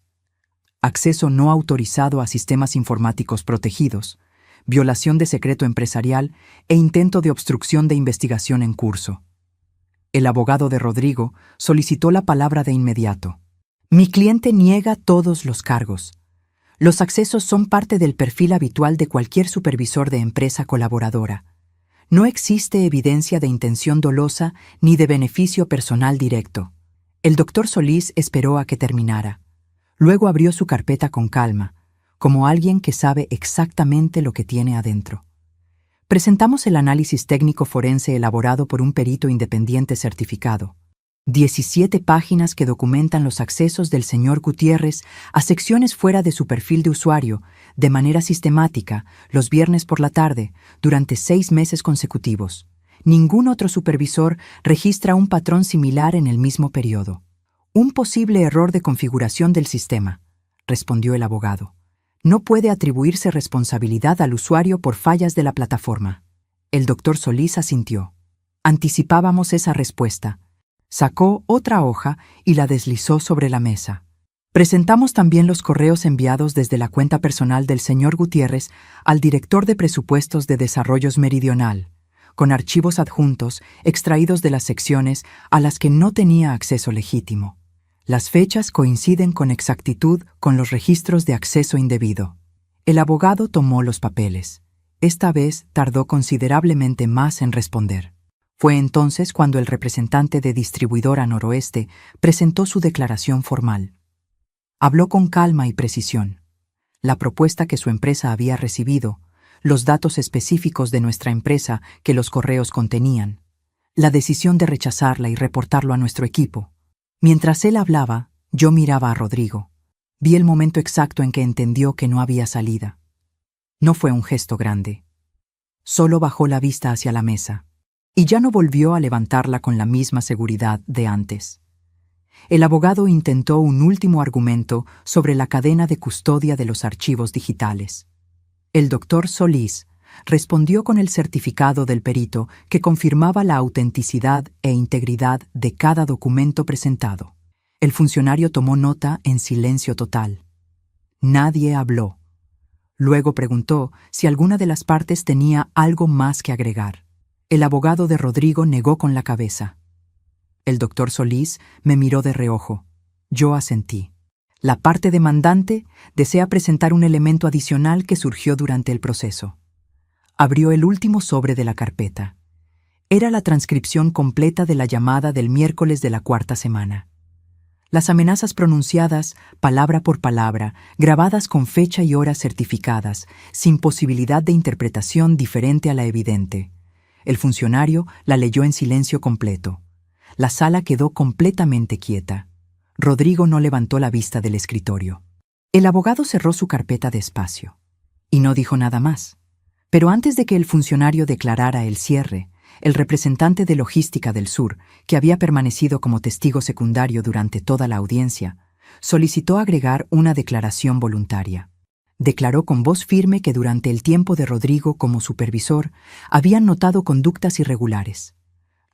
acceso no autorizado a sistemas informáticos protegidos, violación de secreto empresarial e intento de obstrucción de investigación en curso. El abogado de Rodrigo solicitó la palabra de inmediato. «Mi cliente niega todos los cargos. Los accesos son parte del perfil habitual de cualquier supervisor de empresa colaboradora. No existe evidencia de intención dolosa ni de beneficio personal directo». El doctor Solís esperó a que terminara. Luego abrió su carpeta con calma, como alguien que sabe exactamente lo que tiene adentro. Presentamos el análisis técnico forense elaborado por un perito independiente certificado. 17 páginas que documentan los accesos del señor Gutiérrez a secciones fuera de su perfil de usuario, de manera sistemática, los viernes por la tarde, durante 6 meses consecutivos. Ningún otro supervisor registra un patrón similar en el mismo periodo. «Un posible error de configuración del sistema», respondió el abogado. «No puede atribuirse responsabilidad al usuario por fallas de la plataforma». El doctor Solís asintió. Anticipábamos esa respuesta. Sacó otra hoja y la deslizó sobre la mesa. Presentamos también los correos enviados desde la cuenta personal del señor Gutiérrez al director de presupuestos de Desarrollos Meridional, con archivos adjuntos extraídos de las secciones a las que no tenía acceso legítimo. Las fechas coinciden con exactitud con los registros de acceso indebido. El abogado tomó los papeles. Esta vez tardó considerablemente más en responder. Fue entonces cuando el representante de Distribuidora Noroeste presentó su declaración formal. Habló con calma y precisión. La propuesta que su empresa había recibido, los datos específicos de nuestra empresa que los correos contenían, la decisión de rechazarla y reportarlo a nuestro equipo. Mientras él hablaba, yo miraba a Rodrigo. Vi el momento exacto en que entendió que no había salida. No fue un gesto grande. Solo bajó la vista hacia la mesa, y ya no volvió a levantarla con la misma seguridad de antes. El abogado intentó un último argumento sobre la cadena de custodia de los archivos digitales. El doctor Solís respondió con el certificado del perito que confirmaba la autenticidad e integridad de cada documento presentado. El funcionario tomó nota en silencio total. Nadie habló. Luego preguntó si alguna de las partes tenía algo más que agregar. El abogado de Rodrigo negó con la cabeza. El doctor Solís me miró de reojo. Yo asentí. La parte demandante desea presentar un elemento adicional que surgió durante el proceso. Abrió el último sobre de la carpeta. Era la transcripción completa de la llamada del miércoles de la cuarta semana. Las amenazas pronunciadas, palabra por palabra, grabadas con fecha y hora certificadas, sin posibilidad de interpretación diferente a la evidente. El funcionario la leyó en silencio completo. La sala quedó completamente quieta. Rodrigo no levantó la vista del escritorio. El abogado cerró su carpeta despacio y no dijo nada más. Pero antes de que el funcionario declarara el cierre, el representante de Logística del Sur, que había permanecido como testigo secundario durante toda la audiencia, solicitó agregar una declaración voluntaria. Declaró con voz firme que durante el tiempo de Rodrigo como supervisor habían notado conductas irregulares,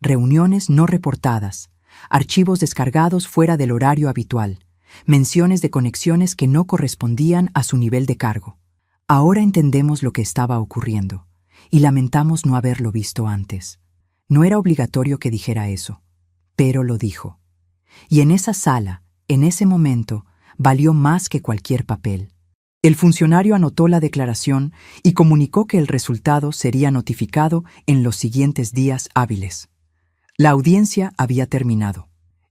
reuniones no reportadas, archivos descargados fuera del horario habitual, menciones de conexiones que no correspondían a su nivel de cargo. Ahora entendemos lo que estaba ocurriendo y lamentamos no haberlo visto antes. No era obligatorio que dijera eso, pero lo dijo. Y en esa sala, en ese momento, valió más que cualquier papel. El funcionario anotó la declaración y comunicó que el resultado sería notificado en los siguientes días hábiles. La audiencia había terminado.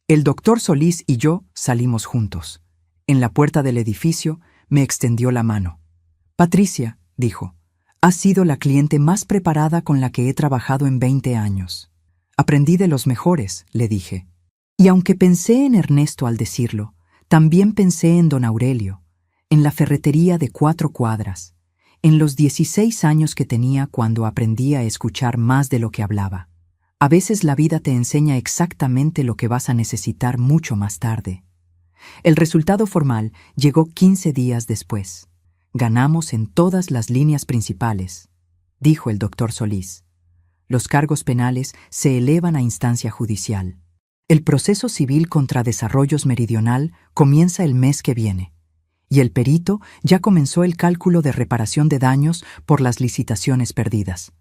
El doctor Solís y yo salimos juntos. En la puerta del edificio me extendió la mano. «Patricia», dijo, «has sido la cliente más preparada con la que he trabajado en 20 años. Aprendí de los mejores», le dije. Y aunque pensé en Ernesto al decirlo, también pensé en don Aurelio, en la ferretería de 4 cuadras, en los 16 años que tenía cuando aprendí a escuchar más de lo que hablaba. A veces la vida te enseña exactamente lo que vas a necesitar mucho más tarde. El resultado formal llegó 15 días después. «Ganamos en todas las líneas principales», dijo el doctor Solís. «Los cargos penales se elevan a instancia judicial. El proceso civil contra Desarrollos Meridional comienza el mes que viene, y el perito ya comenzó el cálculo de reparación de daños por las licitaciones perdidas».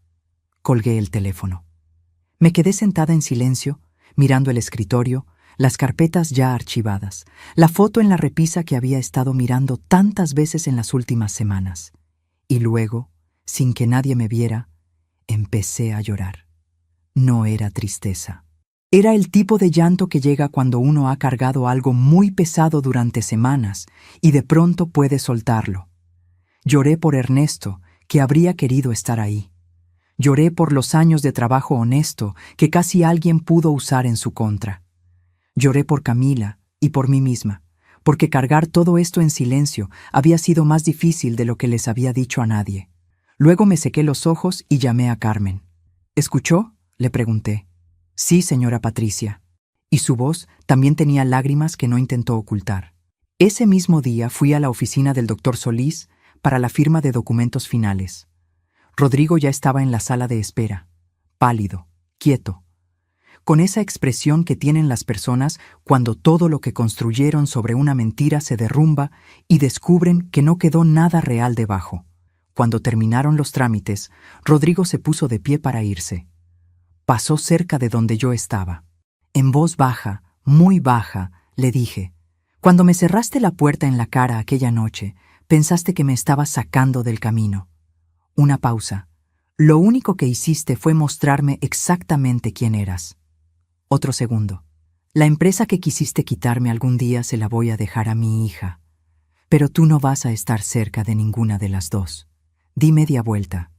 Colgué el teléfono. Me quedé sentada en silencio, mirando el escritorio, las carpetas ya archivadas, la foto en la repisa que había estado mirando tantas veces en las últimas semanas. Y luego, sin que nadie me viera, empecé a llorar. No era tristeza. Era el tipo de llanto que llega cuando uno ha cargado algo muy pesado durante semanas y de pronto puede soltarlo. Lloré por Ernesto, que habría querido estar ahí. Lloré por los años de trabajo honesto que casi alguien pudo usar en su contra. Lloré por Camila y por mí misma, porque cargar todo esto en silencio había sido más difícil de lo que les había dicho a nadie. Luego me sequé los ojos y llamé a Carmen. «¿Escuchó?», le pregunté. «Sí, señora Patricia». Y su voz también tenía lágrimas que no intentó ocultar. Ese mismo día fui a la oficina del doctor Solís para la firma de documentos finales. Rodrigo ya estaba en la sala de espera, pálido, quieto, con esa expresión que tienen las personas cuando todo lo que construyeron sobre una mentira se derrumba y descubren que no quedó nada real debajo. Cuando terminaron los trámites, Rodrigo se puso de pie para irse. Pasó cerca de donde yo estaba. En voz baja, muy baja, le dije: «Cuando me cerraste la puerta en la cara aquella noche, pensaste que me estabas sacando del camino». Una pausa. «Lo único que hiciste fue mostrarme exactamente quién eras». Otro segundo. «La empresa que quisiste quitarme algún día se la voy a dejar a mi hija. Pero tú no vas a estar cerca de ninguna de las dos». Di media vuelta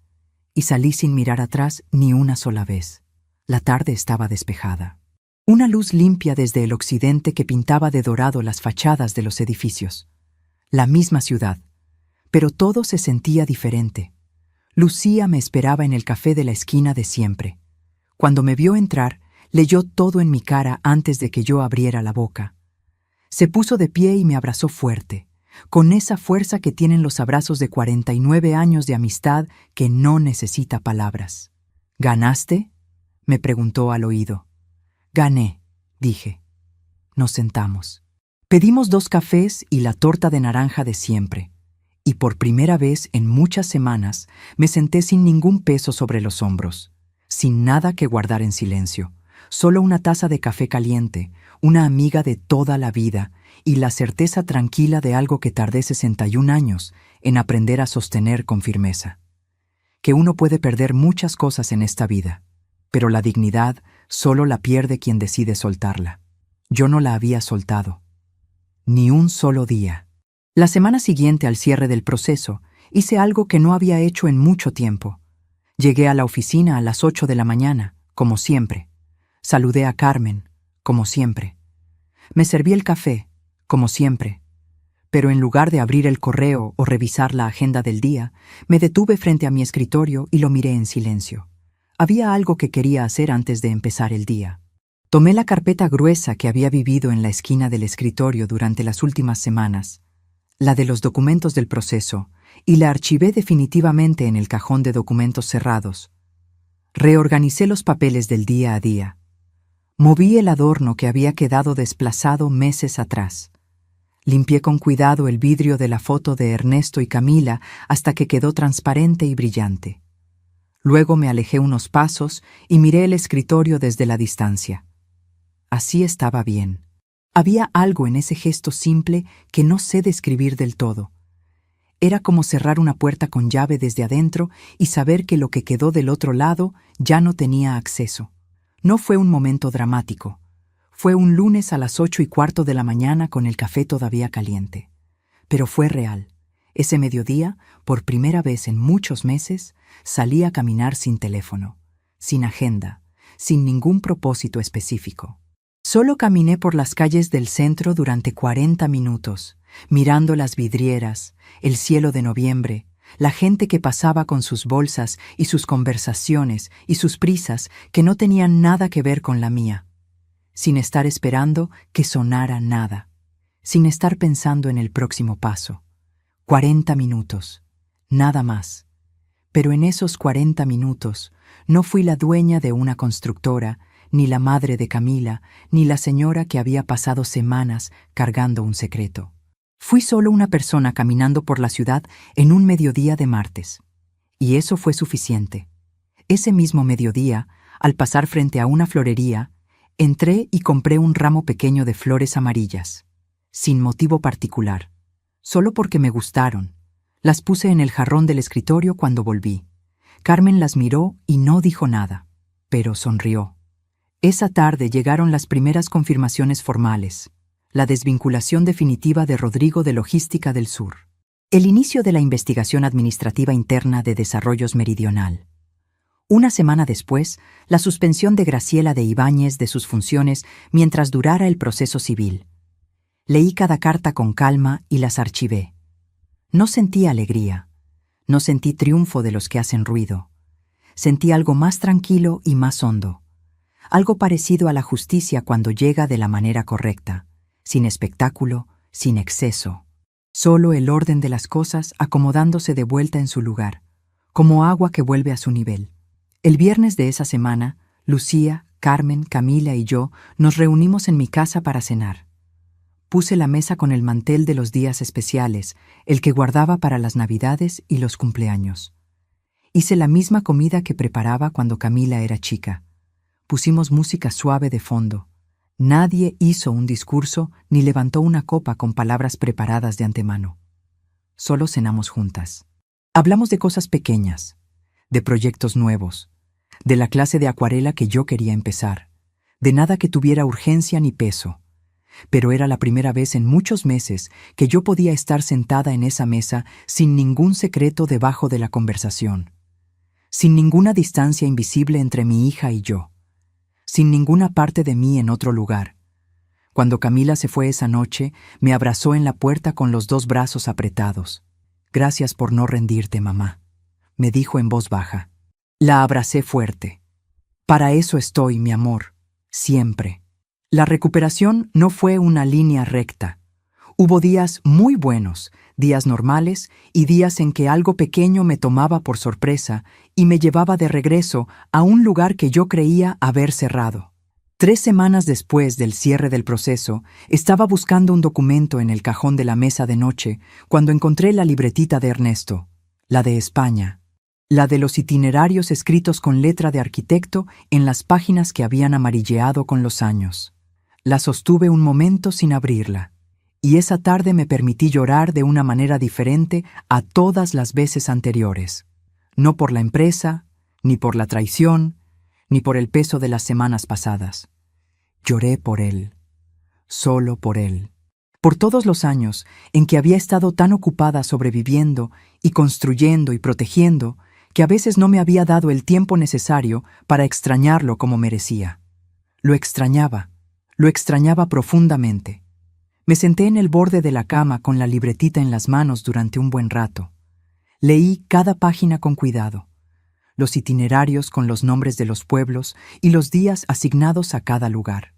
y salí sin mirar atrás ni una sola vez. La tarde estaba despejada. Una luz limpia desde el occidente que pintaba de dorado las fachadas de los edificios. La misma ciudad, pero todo se sentía diferente. Lucía me esperaba en el café de la esquina de siempre. Cuando me vio entrar, leyó todo en mi cara antes de que yo abriera la boca. Se puso de pie y me abrazó fuerte, con esa fuerza que tienen los abrazos de 49 años de amistad que no necesita palabras. «¿Ganaste?», me preguntó al oído. «Gané», dije. Nos sentamos. Pedimos 2 cafés y la torta de naranja de siempre. Y por primera vez en muchas semanas me senté sin ningún peso sobre los hombros, sin nada que guardar en silencio, solo una taza de café caliente, una amiga de toda la vida y la certeza tranquila de algo que tardé 61 años en aprender a sostener con firmeza. Que uno puede perder muchas cosas en esta vida, pero la dignidad solo la pierde quien decide soltarla. Yo no la había soltado. Ni un solo día. La semana siguiente al cierre del proceso, hice algo que no había hecho en mucho tiempo. Llegué a la oficina a las 8 de la mañana, como siempre. Saludé a Carmen, como siempre. Me serví el café, como siempre. Pero en lugar de abrir el correo o revisar la agenda del día, me detuve frente a mi escritorio y lo miré en silencio. Había algo que quería hacer antes de empezar el día. Tomé la carpeta gruesa que había vivido en la esquina del escritorio durante las últimas semanas, la de los documentos del proceso, y la archivé definitivamente en el cajón de documentos cerrados. Reorganicé los papeles del día a día. Moví el adorno que había quedado desplazado meses atrás. Limpié con cuidado el vidrio de la foto de Ernesto y Camila hasta que quedó transparente y brillante. Luego me alejé unos pasos y miré el escritorio desde la distancia. Así estaba bien. Había algo en ese gesto simple que no sé describir del todo. Era como cerrar una puerta con llave desde adentro y saber que lo que quedó del otro lado ya no tenía acceso. No fue un momento dramático. Fue un lunes a las 8:15 de la mañana con el café todavía caliente. Pero fue real. Ese mediodía, por primera vez en muchos meses, salí a caminar sin teléfono, sin agenda, sin ningún propósito específico. Solo caminé por las calles del centro durante 40 minutos, mirando las vidrieras, el cielo de noviembre, la gente que pasaba con sus bolsas y sus conversaciones y sus prisas que no tenían nada que ver con la mía, sin estar esperando que sonara nada, sin estar pensando en el próximo paso. 40 minutos, nada más. Pero en esos 40 minutos no fui la dueña de una constructora, ni la madre de Camila, ni la señora que había pasado semanas cargando un secreto. Fui solo una persona caminando por la ciudad en un mediodía de martes. Y eso fue suficiente. Ese mismo mediodía, al pasar frente a una florería, entré y compré un ramo pequeño de flores amarillas, sin motivo particular, solo porque me gustaron. Las puse en el jarrón del escritorio cuando volví. Carmen las miró y no dijo nada, pero sonrió. Esa tarde llegaron las primeras confirmaciones formales, la desvinculación definitiva de Rodrigo de Logística del Sur, el inicio de la investigación administrativa interna de Desarrollos Meridional. Una semana después, la suspensión de Graciela de Ibáñez de sus funciones mientras durara el proceso civil. Leí cada carta con calma y las archivé. No sentí alegría, no sentí triunfo de los que hacen ruido. Sentí algo más tranquilo y más hondo. Algo parecido a la justicia cuando llega de la manera correcta, sin espectáculo, sin exceso. Solo el orden de las cosas acomodándose de vuelta en su lugar, como agua que vuelve a su nivel. El viernes de esa semana, Lucía, Carmen, Camila y yo nos reunimos en mi casa para cenar. Puse la mesa con el mantel de los días especiales, el que guardaba para las Navidades y los cumpleaños. Hice la misma comida que preparaba cuando Camila era chica. Pusimos música suave de fondo. Nadie hizo un discurso ni levantó una copa con palabras preparadas de antemano. Solo cenamos juntas. Hablamos de cosas pequeñas, de proyectos nuevos, de la clase de acuarela que yo quería empezar, de nada que tuviera urgencia ni peso. Pero era la primera vez en muchos meses que yo podía estar sentada en esa mesa sin ningún secreto debajo de la conversación, sin ninguna distancia invisible entre mi hija y yo, sin ninguna parte de mí en otro lugar. Cuando Camila se fue esa noche, me abrazó en la puerta con los dos brazos apretados. «Gracias por no rendirte, mamá», me dijo en voz baja. La abracé fuerte. «Para eso estoy, mi amor, siempre». La recuperación no fue una línea recta. Hubo días muy buenos, días normales y días en que algo pequeño me tomaba por sorpresa y me llevaba de regreso a un lugar que yo creía haber cerrado. 3 semanas después del cierre del proceso, estaba buscando un documento en el cajón de la mesa de noche cuando encontré la libretita de Ernesto, la de España, la de los itinerarios escritos con letra de arquitecto en las páginas que habían amarilleado con los años. La sostuve un momento sin abrirla, y esa tarde me permití llorar de una manera diferente a todas las veces anteriores. No por la empresa, ni por la traición, ni por el peso de las semanas pasadas. Lloré por él, solo por él. Por todos los años en que había estado tan ocupada sobreviviendo y construyendo y protegiendo, que a veces no me había dado el tiempo necesario para extrañarlo como merecía. Lo extrañaba profundamente. Me senté en el borde de la cama con la libretita en las manos durante un buen rato. Leí cada página con cuidado, los itinerarios con los nombres de los pueblos y los días asignados a cada lugar,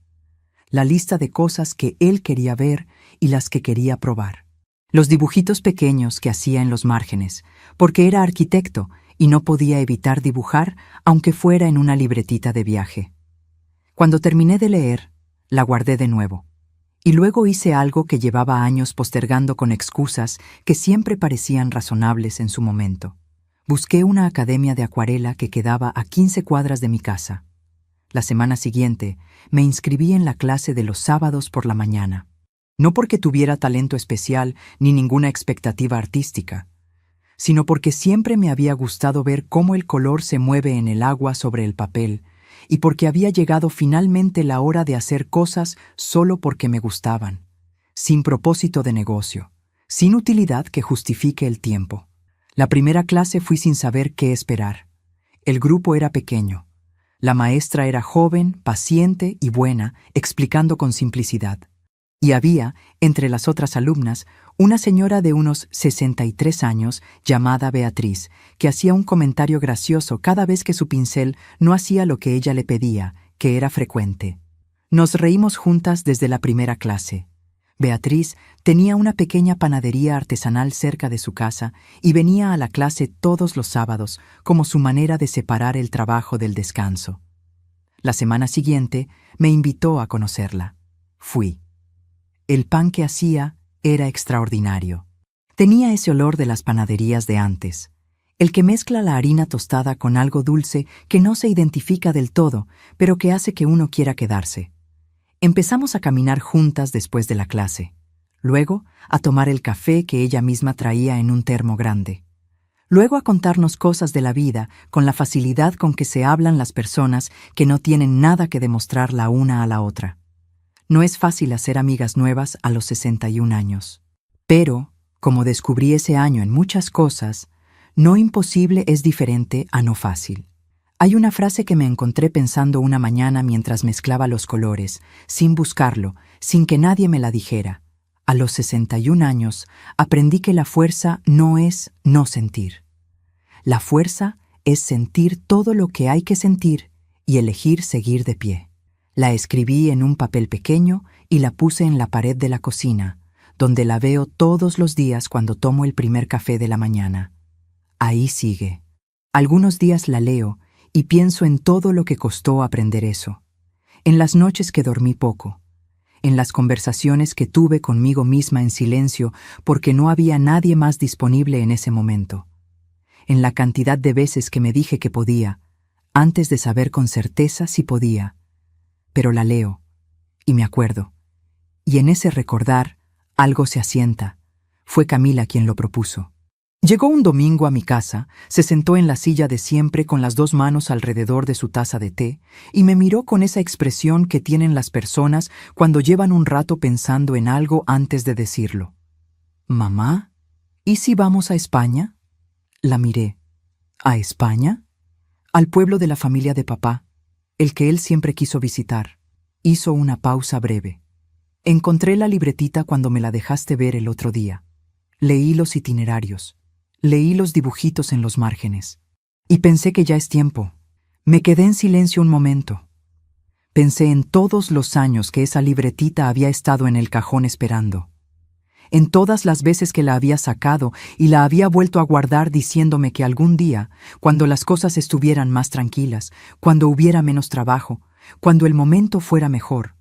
la lista de cosas que él quería ver y las que quería probar, los dibujitos pequeños que hacía en los márgenes, porque era arquitecto y no podía evitar dibujar aunque fuera en una libretita de viaje. Cuando terminé de leer, la guardé de nuevo, y luego hice algo que llevaba años postergando con excusas que siempre parecían razonables en su momento. Busqué una academia de acuarela que quedaba a 15 cuadras de mi casa. La semana siguiente me inscribí en la clase de los sábados por la mañana, no porque tuviera talento especial ni ninguna expectativa artística, sino porque siempre me había gustado ver cómo el color se mueve en el agua sobre el papel, y porque había llegado finalmente la hora de hacer cosas solo porque me gustaban, sin propósito de negocio, sin utilidad que justifique el tiempo. La primera clase fui sin saber qué esperar. El grupo era pequeño. La maestra era joven, paciente y buena, explicando con simplicidad. Y había, entre las otras alumnas, una señora de unos 63 años llamada Beatriz, que hacía un comentario gracioso cada vez que su pincel no hacía lo que ella le pedía, que era frecuente. Nos reímos juntas desde la primera clase. Beatriz tenía una pequeña panadería artesanal cerca de su casa y venía a la clase todos los sábados como su manera de separar el trabajo del descanso. La semana siguiente me invitó a conocerla. Fui. El pan que hacía era extraordinario. Tenía ese olor de las panaderías de antes, el que mezcla la harina tostada con algo dulce que no se identifica del todo, pero que hace que uno quiera quedarse. Empezamos a caminar juntas después de la clase, luego a tomar el café que ella misma traía en un termo grande, luego a contarnos cosas de la vida con la facilidad con que se hablan las personas que no tienen nada que demostrar la una a la otra. No es fácil hacer amigas nuevas a los 61 años. Pero, como descubrí ese año en muchas cosas, no imposible es diferente a no fácil. Hay una frase que me encontré pensando una mañana mientras mezclaba los colores, sin buscarlo, sin que nadie me la dijera. A los 61 años aprendí que la fuerza no es no sentir. La fuerza es sentir todo lo que hay que sentir y elegir seguir de pie. La escribí en un papel pequeño y la puse en la pared de la cocina, donde la veo todos los días cuando tomo el primer café de la mañana. Ahí sigue. Algunos días la leo y pienso en todo lo que costó aprender eso, en las noches que dormí poco, en las conversaciones que tuve conmigo misma en silencio porque no había nadie más disponible en ese momento, en la cantidad de veces que me dije que podía, antes de saber con certeza si podía. Pero la leo, y me acuerdo. Y en ese recordar, algo se asienta. Fue Camila quien lo propuso. Llegó un domingo a mi casa, se sentó en la silla de siempre con las 2 manos alrededor de su taza de té y me miró con esa expresión que tienen las personas cuando llevan un rato pensando en algo antes de decirlo. «Mamá, ¿y si vamos a España?» La miré. ¿A España? Al pueblo de la familia de papá, el que él siempre quiso visitar. Hizo una pausa breve. Encontré la libretita cuando me la dejaste ver el otro día. Leí los itinerarios. Leí los dibujitos en los márgenes. Y pensé que ya es tiempo. Me quedé en silencio un momento. Pensé en todos los años que esa libretita había estado en el cajón esperando. En todas las veces que la había sacado y la había vuelto a guardar diciéndome que algún día, cuando las cosas estuvieran más tranquilas, cuando hubiera menos trabajo, cuando el momento fuera mejor.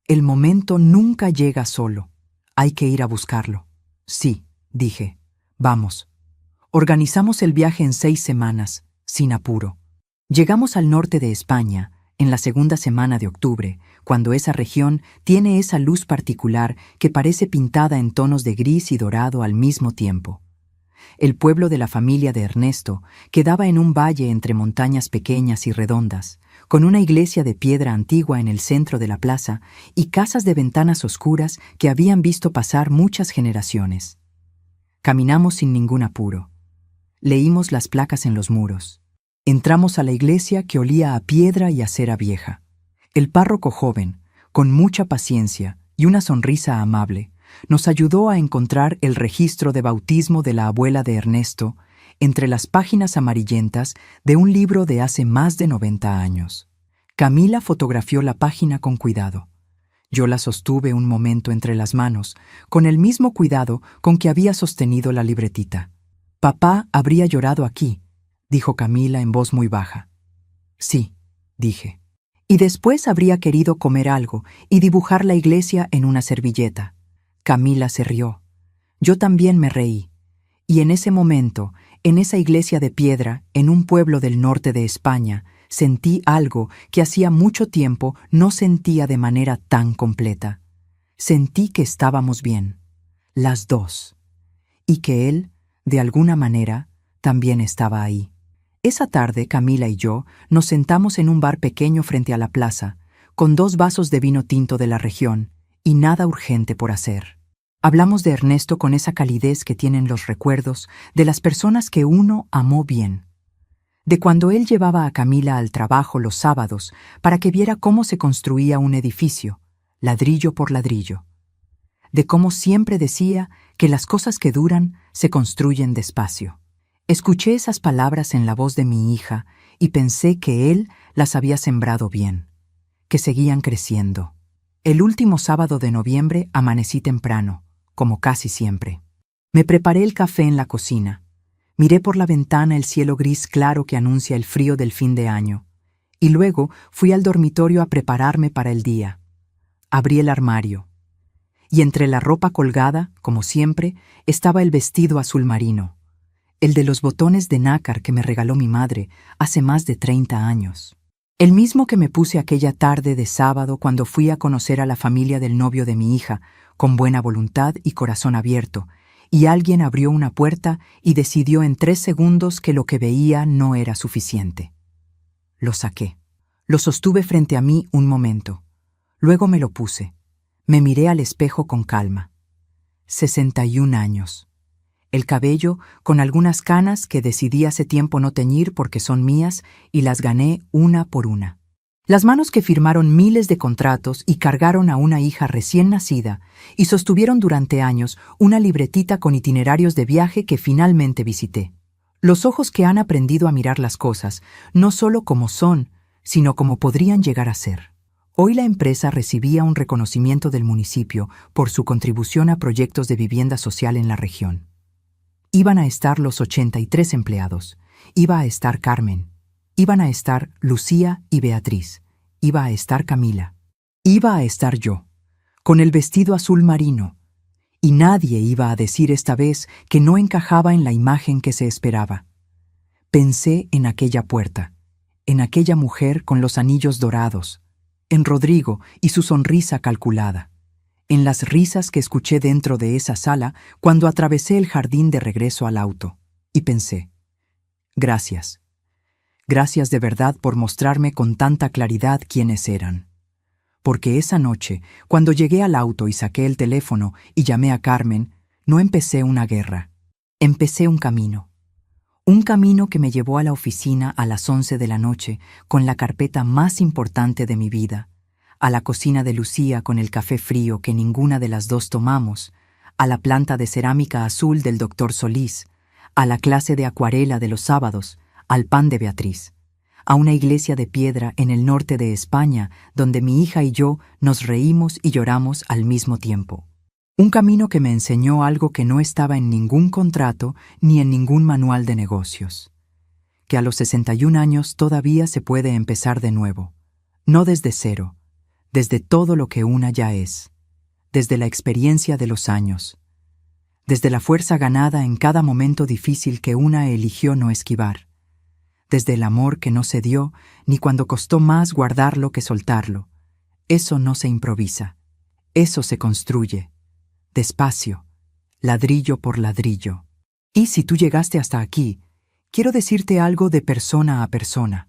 El momento nunca llega solo. Hay que ir a buscarlo. Sí, dije. Vamos. Organizamos el viaje en 6 semanas, sin apuro. Llegamos al norte de España, en la segunda semana de octubre, cuando esa región tiene esa luz particular que parece pintada en tonos de gris y dorado al mismo tiempo. El pueblo de la familia de Ernesto quedaba en un valle entre montañas pequeñas y redondas, con una iglesia de piedra antigua en el centro de la plaza y casas de ventanas oscuras que habían visto pasar muchas generaciones. Caminamos sin ningún apuro. Leímos las placas en los muros. Entramos a la iglesia que olía a piedra y a cera vieja. El párroco joven, con mucha paciencia y una sonrisa amable, nos ayudó a encontrar el registro de bautismo de la abuela de Ernesto entre las páginas amarillentas de un libro de hace más de 90 años. Camila fotografió la página con cuidado. Yo la sostuve un momento entre las manos, con el mismo cuidado con que había sostenido la libretita. «Papá habría llorado aquí», dijo Camila en voz muy baja. «Sí», dije. «Y después habría querido comer algo y dibujar la iglesia en una servilleta». Camila se rió. Yo también me reí. Y en ese momento, en esa iglesia de piedra, en un pueblo del norte de España, sentí algo que hacía mucho tiempo no sentía de manera tan completa. Sentí que estábamos bien, las 2, y que él, de alguna manera, también estaba ahí. Esa tarde, Camila y yo nos sentamos en un bar pequeño frente a la plaza, con 2 vasos de vino tinto de la región, y nada urgente por hacer. Hablamos de Ernesto con esa calidez que tienen los recuerdos de las personas que uno amó bien. De cuando él llevaba a Camila al trabajo los sábados para que viera cómo se construía un edificio, ladrillo por ladrillo. De cómo siempre decía que las cosas que duran se construyen despacio. Escuché esas palabras en la voz de mi hija y pensé que él las había sembrado bien, que seguían creciendo. El último sábado de noviembre amanecí temprano, como casi siempre. Me preparé el café en la cocina. Miré por la ventana el cielo gris claro que anuncia el frío del fin de año, y luego fui al dormitorio a prepararme para el día. Abrí el armario, y entre la ropa colgada, como siempre, estaba el vestido azul marino, el de los botones de nácar que me regaló mi madre hace más de 30 años. El mismo que me puse aquella tarde de sábado cuando fui a conocer a la familia del novio de mi hija, con buena voluntad y corazón abierto, y alguien abrió una puerta y decidió en 3 segundos que lo que veía no era suficiente. Lo saqué. Lo sostuve frente a mí un momento. Luego me lo puse. Me miré al espejo con calma. 61 años. El cabello con algunas canas que decidí hace tiempo no teñir porque son mías y las gané una por una. Las manos que firmaron miles de contratos y cargaron a una hija recién nacida y sostuvieron durante años una libretita con itinerarios de viaje que finalmente visité. Los ojos que han aprendido a mirar las cosas no solo como son, sino como podrían llegar a ser. Hoy la empresa recibía un reconocimiento del municipio por su contribución a proyectos de vivienda social en la región. Iban a estar los 83 empleados, iba a estar Carmen, iban a estar Lucía y Beatriz, iba a estar Camila, iba a estar yo, con el vestido azul marino, y nadie iba a decir esta vez que no encajaba en la imagen que se esperaba. Pensé en aquella puerta, en aquella mujer con los anillos dorados, en Rodrigo y su sonrisa calculada, en las risas que escuché dentro de esa sala cuando atravesé el jardín de regreso al auto, y pensé, gracias. Gracias de verdad por mostrarme con tanta claridad quiénes eran. Porque esa noche, cuando llegué al auto y saqué el teléfono y llamé a Carmen, no empecé una guerra. Empecé un camino. Un camino que me llevó a la oficina a las 11 de la noche con la carpeta más importante de mi vida, a la cocina de Lucía con el café frío que ninguna de las dos tomamos, a la planta de cerámica azul del doctor Solís, a la clase de acuarela de los sábados, al pan de Beatriz, a una iglesia de piedra en el norte de España donde mi hija y yo nos reímos y lloramos al mismo tiempo. Un camino que me enseñó algo que no estaba en ningún contrato ni en ningún manual de negocios. Que a los 61 años todavía se puede empezar de nuevo. No desde cero, desde todo lo que una ya es. Desde la experiencia de los años. Desde la fuerza ganada en cada momento difícil que una eligió no esquivar. Desde el amor que no se dio ni cuando costó más guardarlo que soltarlo. Eso no se improvisa. Eso se construye. Despacio, ladrillo por ladrillo. Y si tú llegaste hasta aquí, quiero decirte algo de persona a persona,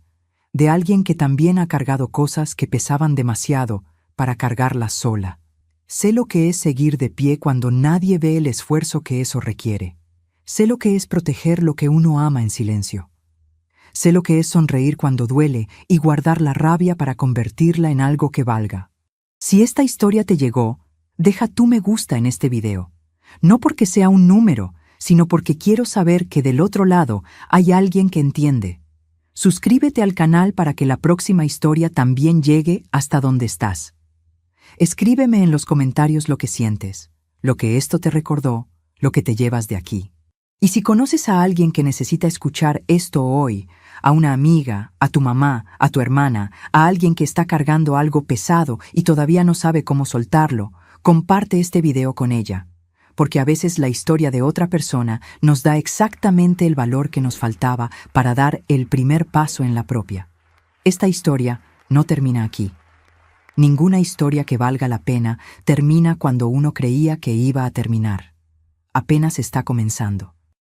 de alguien que también ha cargado cosas que pesaban demasiado para cargarlas sola. Sé lo que es seguir de pie cuando nadie ve el esfuerzo que eso requiere. Sé lo que es proteger lo que uno ama en silencio. Sé lo que es sonreír cuando duele y guardar la rabia para convertirla en algo que valga. Si esta historia te llegó, deja tu me gusta en este video. No porque sea un número, sino porque quiero saber que del otro lado hay alguien que entiende. Suscríbete al canal para que la próxima historia también llegue hasta donde estás. Escríbeme en los comentarios lo que sientes, lo que esto te recordó, lo que te llevas de aquí. Y si conoces a alguien que necesita escuchar esto hoy, a una amiga, a tu mamá, a tu hermana, a alguien que está cargando algo pesado y todavía no sabe cómo soltarlo, comparte este video con ella, porque a veces la historia de otra persona nos da exactamente el valor que nos faltaba para dar el primer paso en la propia. Esta historia no termina aquí. Ninguna historia que valga la pena termina cuando uno creía que iba a terminar. Apenas está comenzando.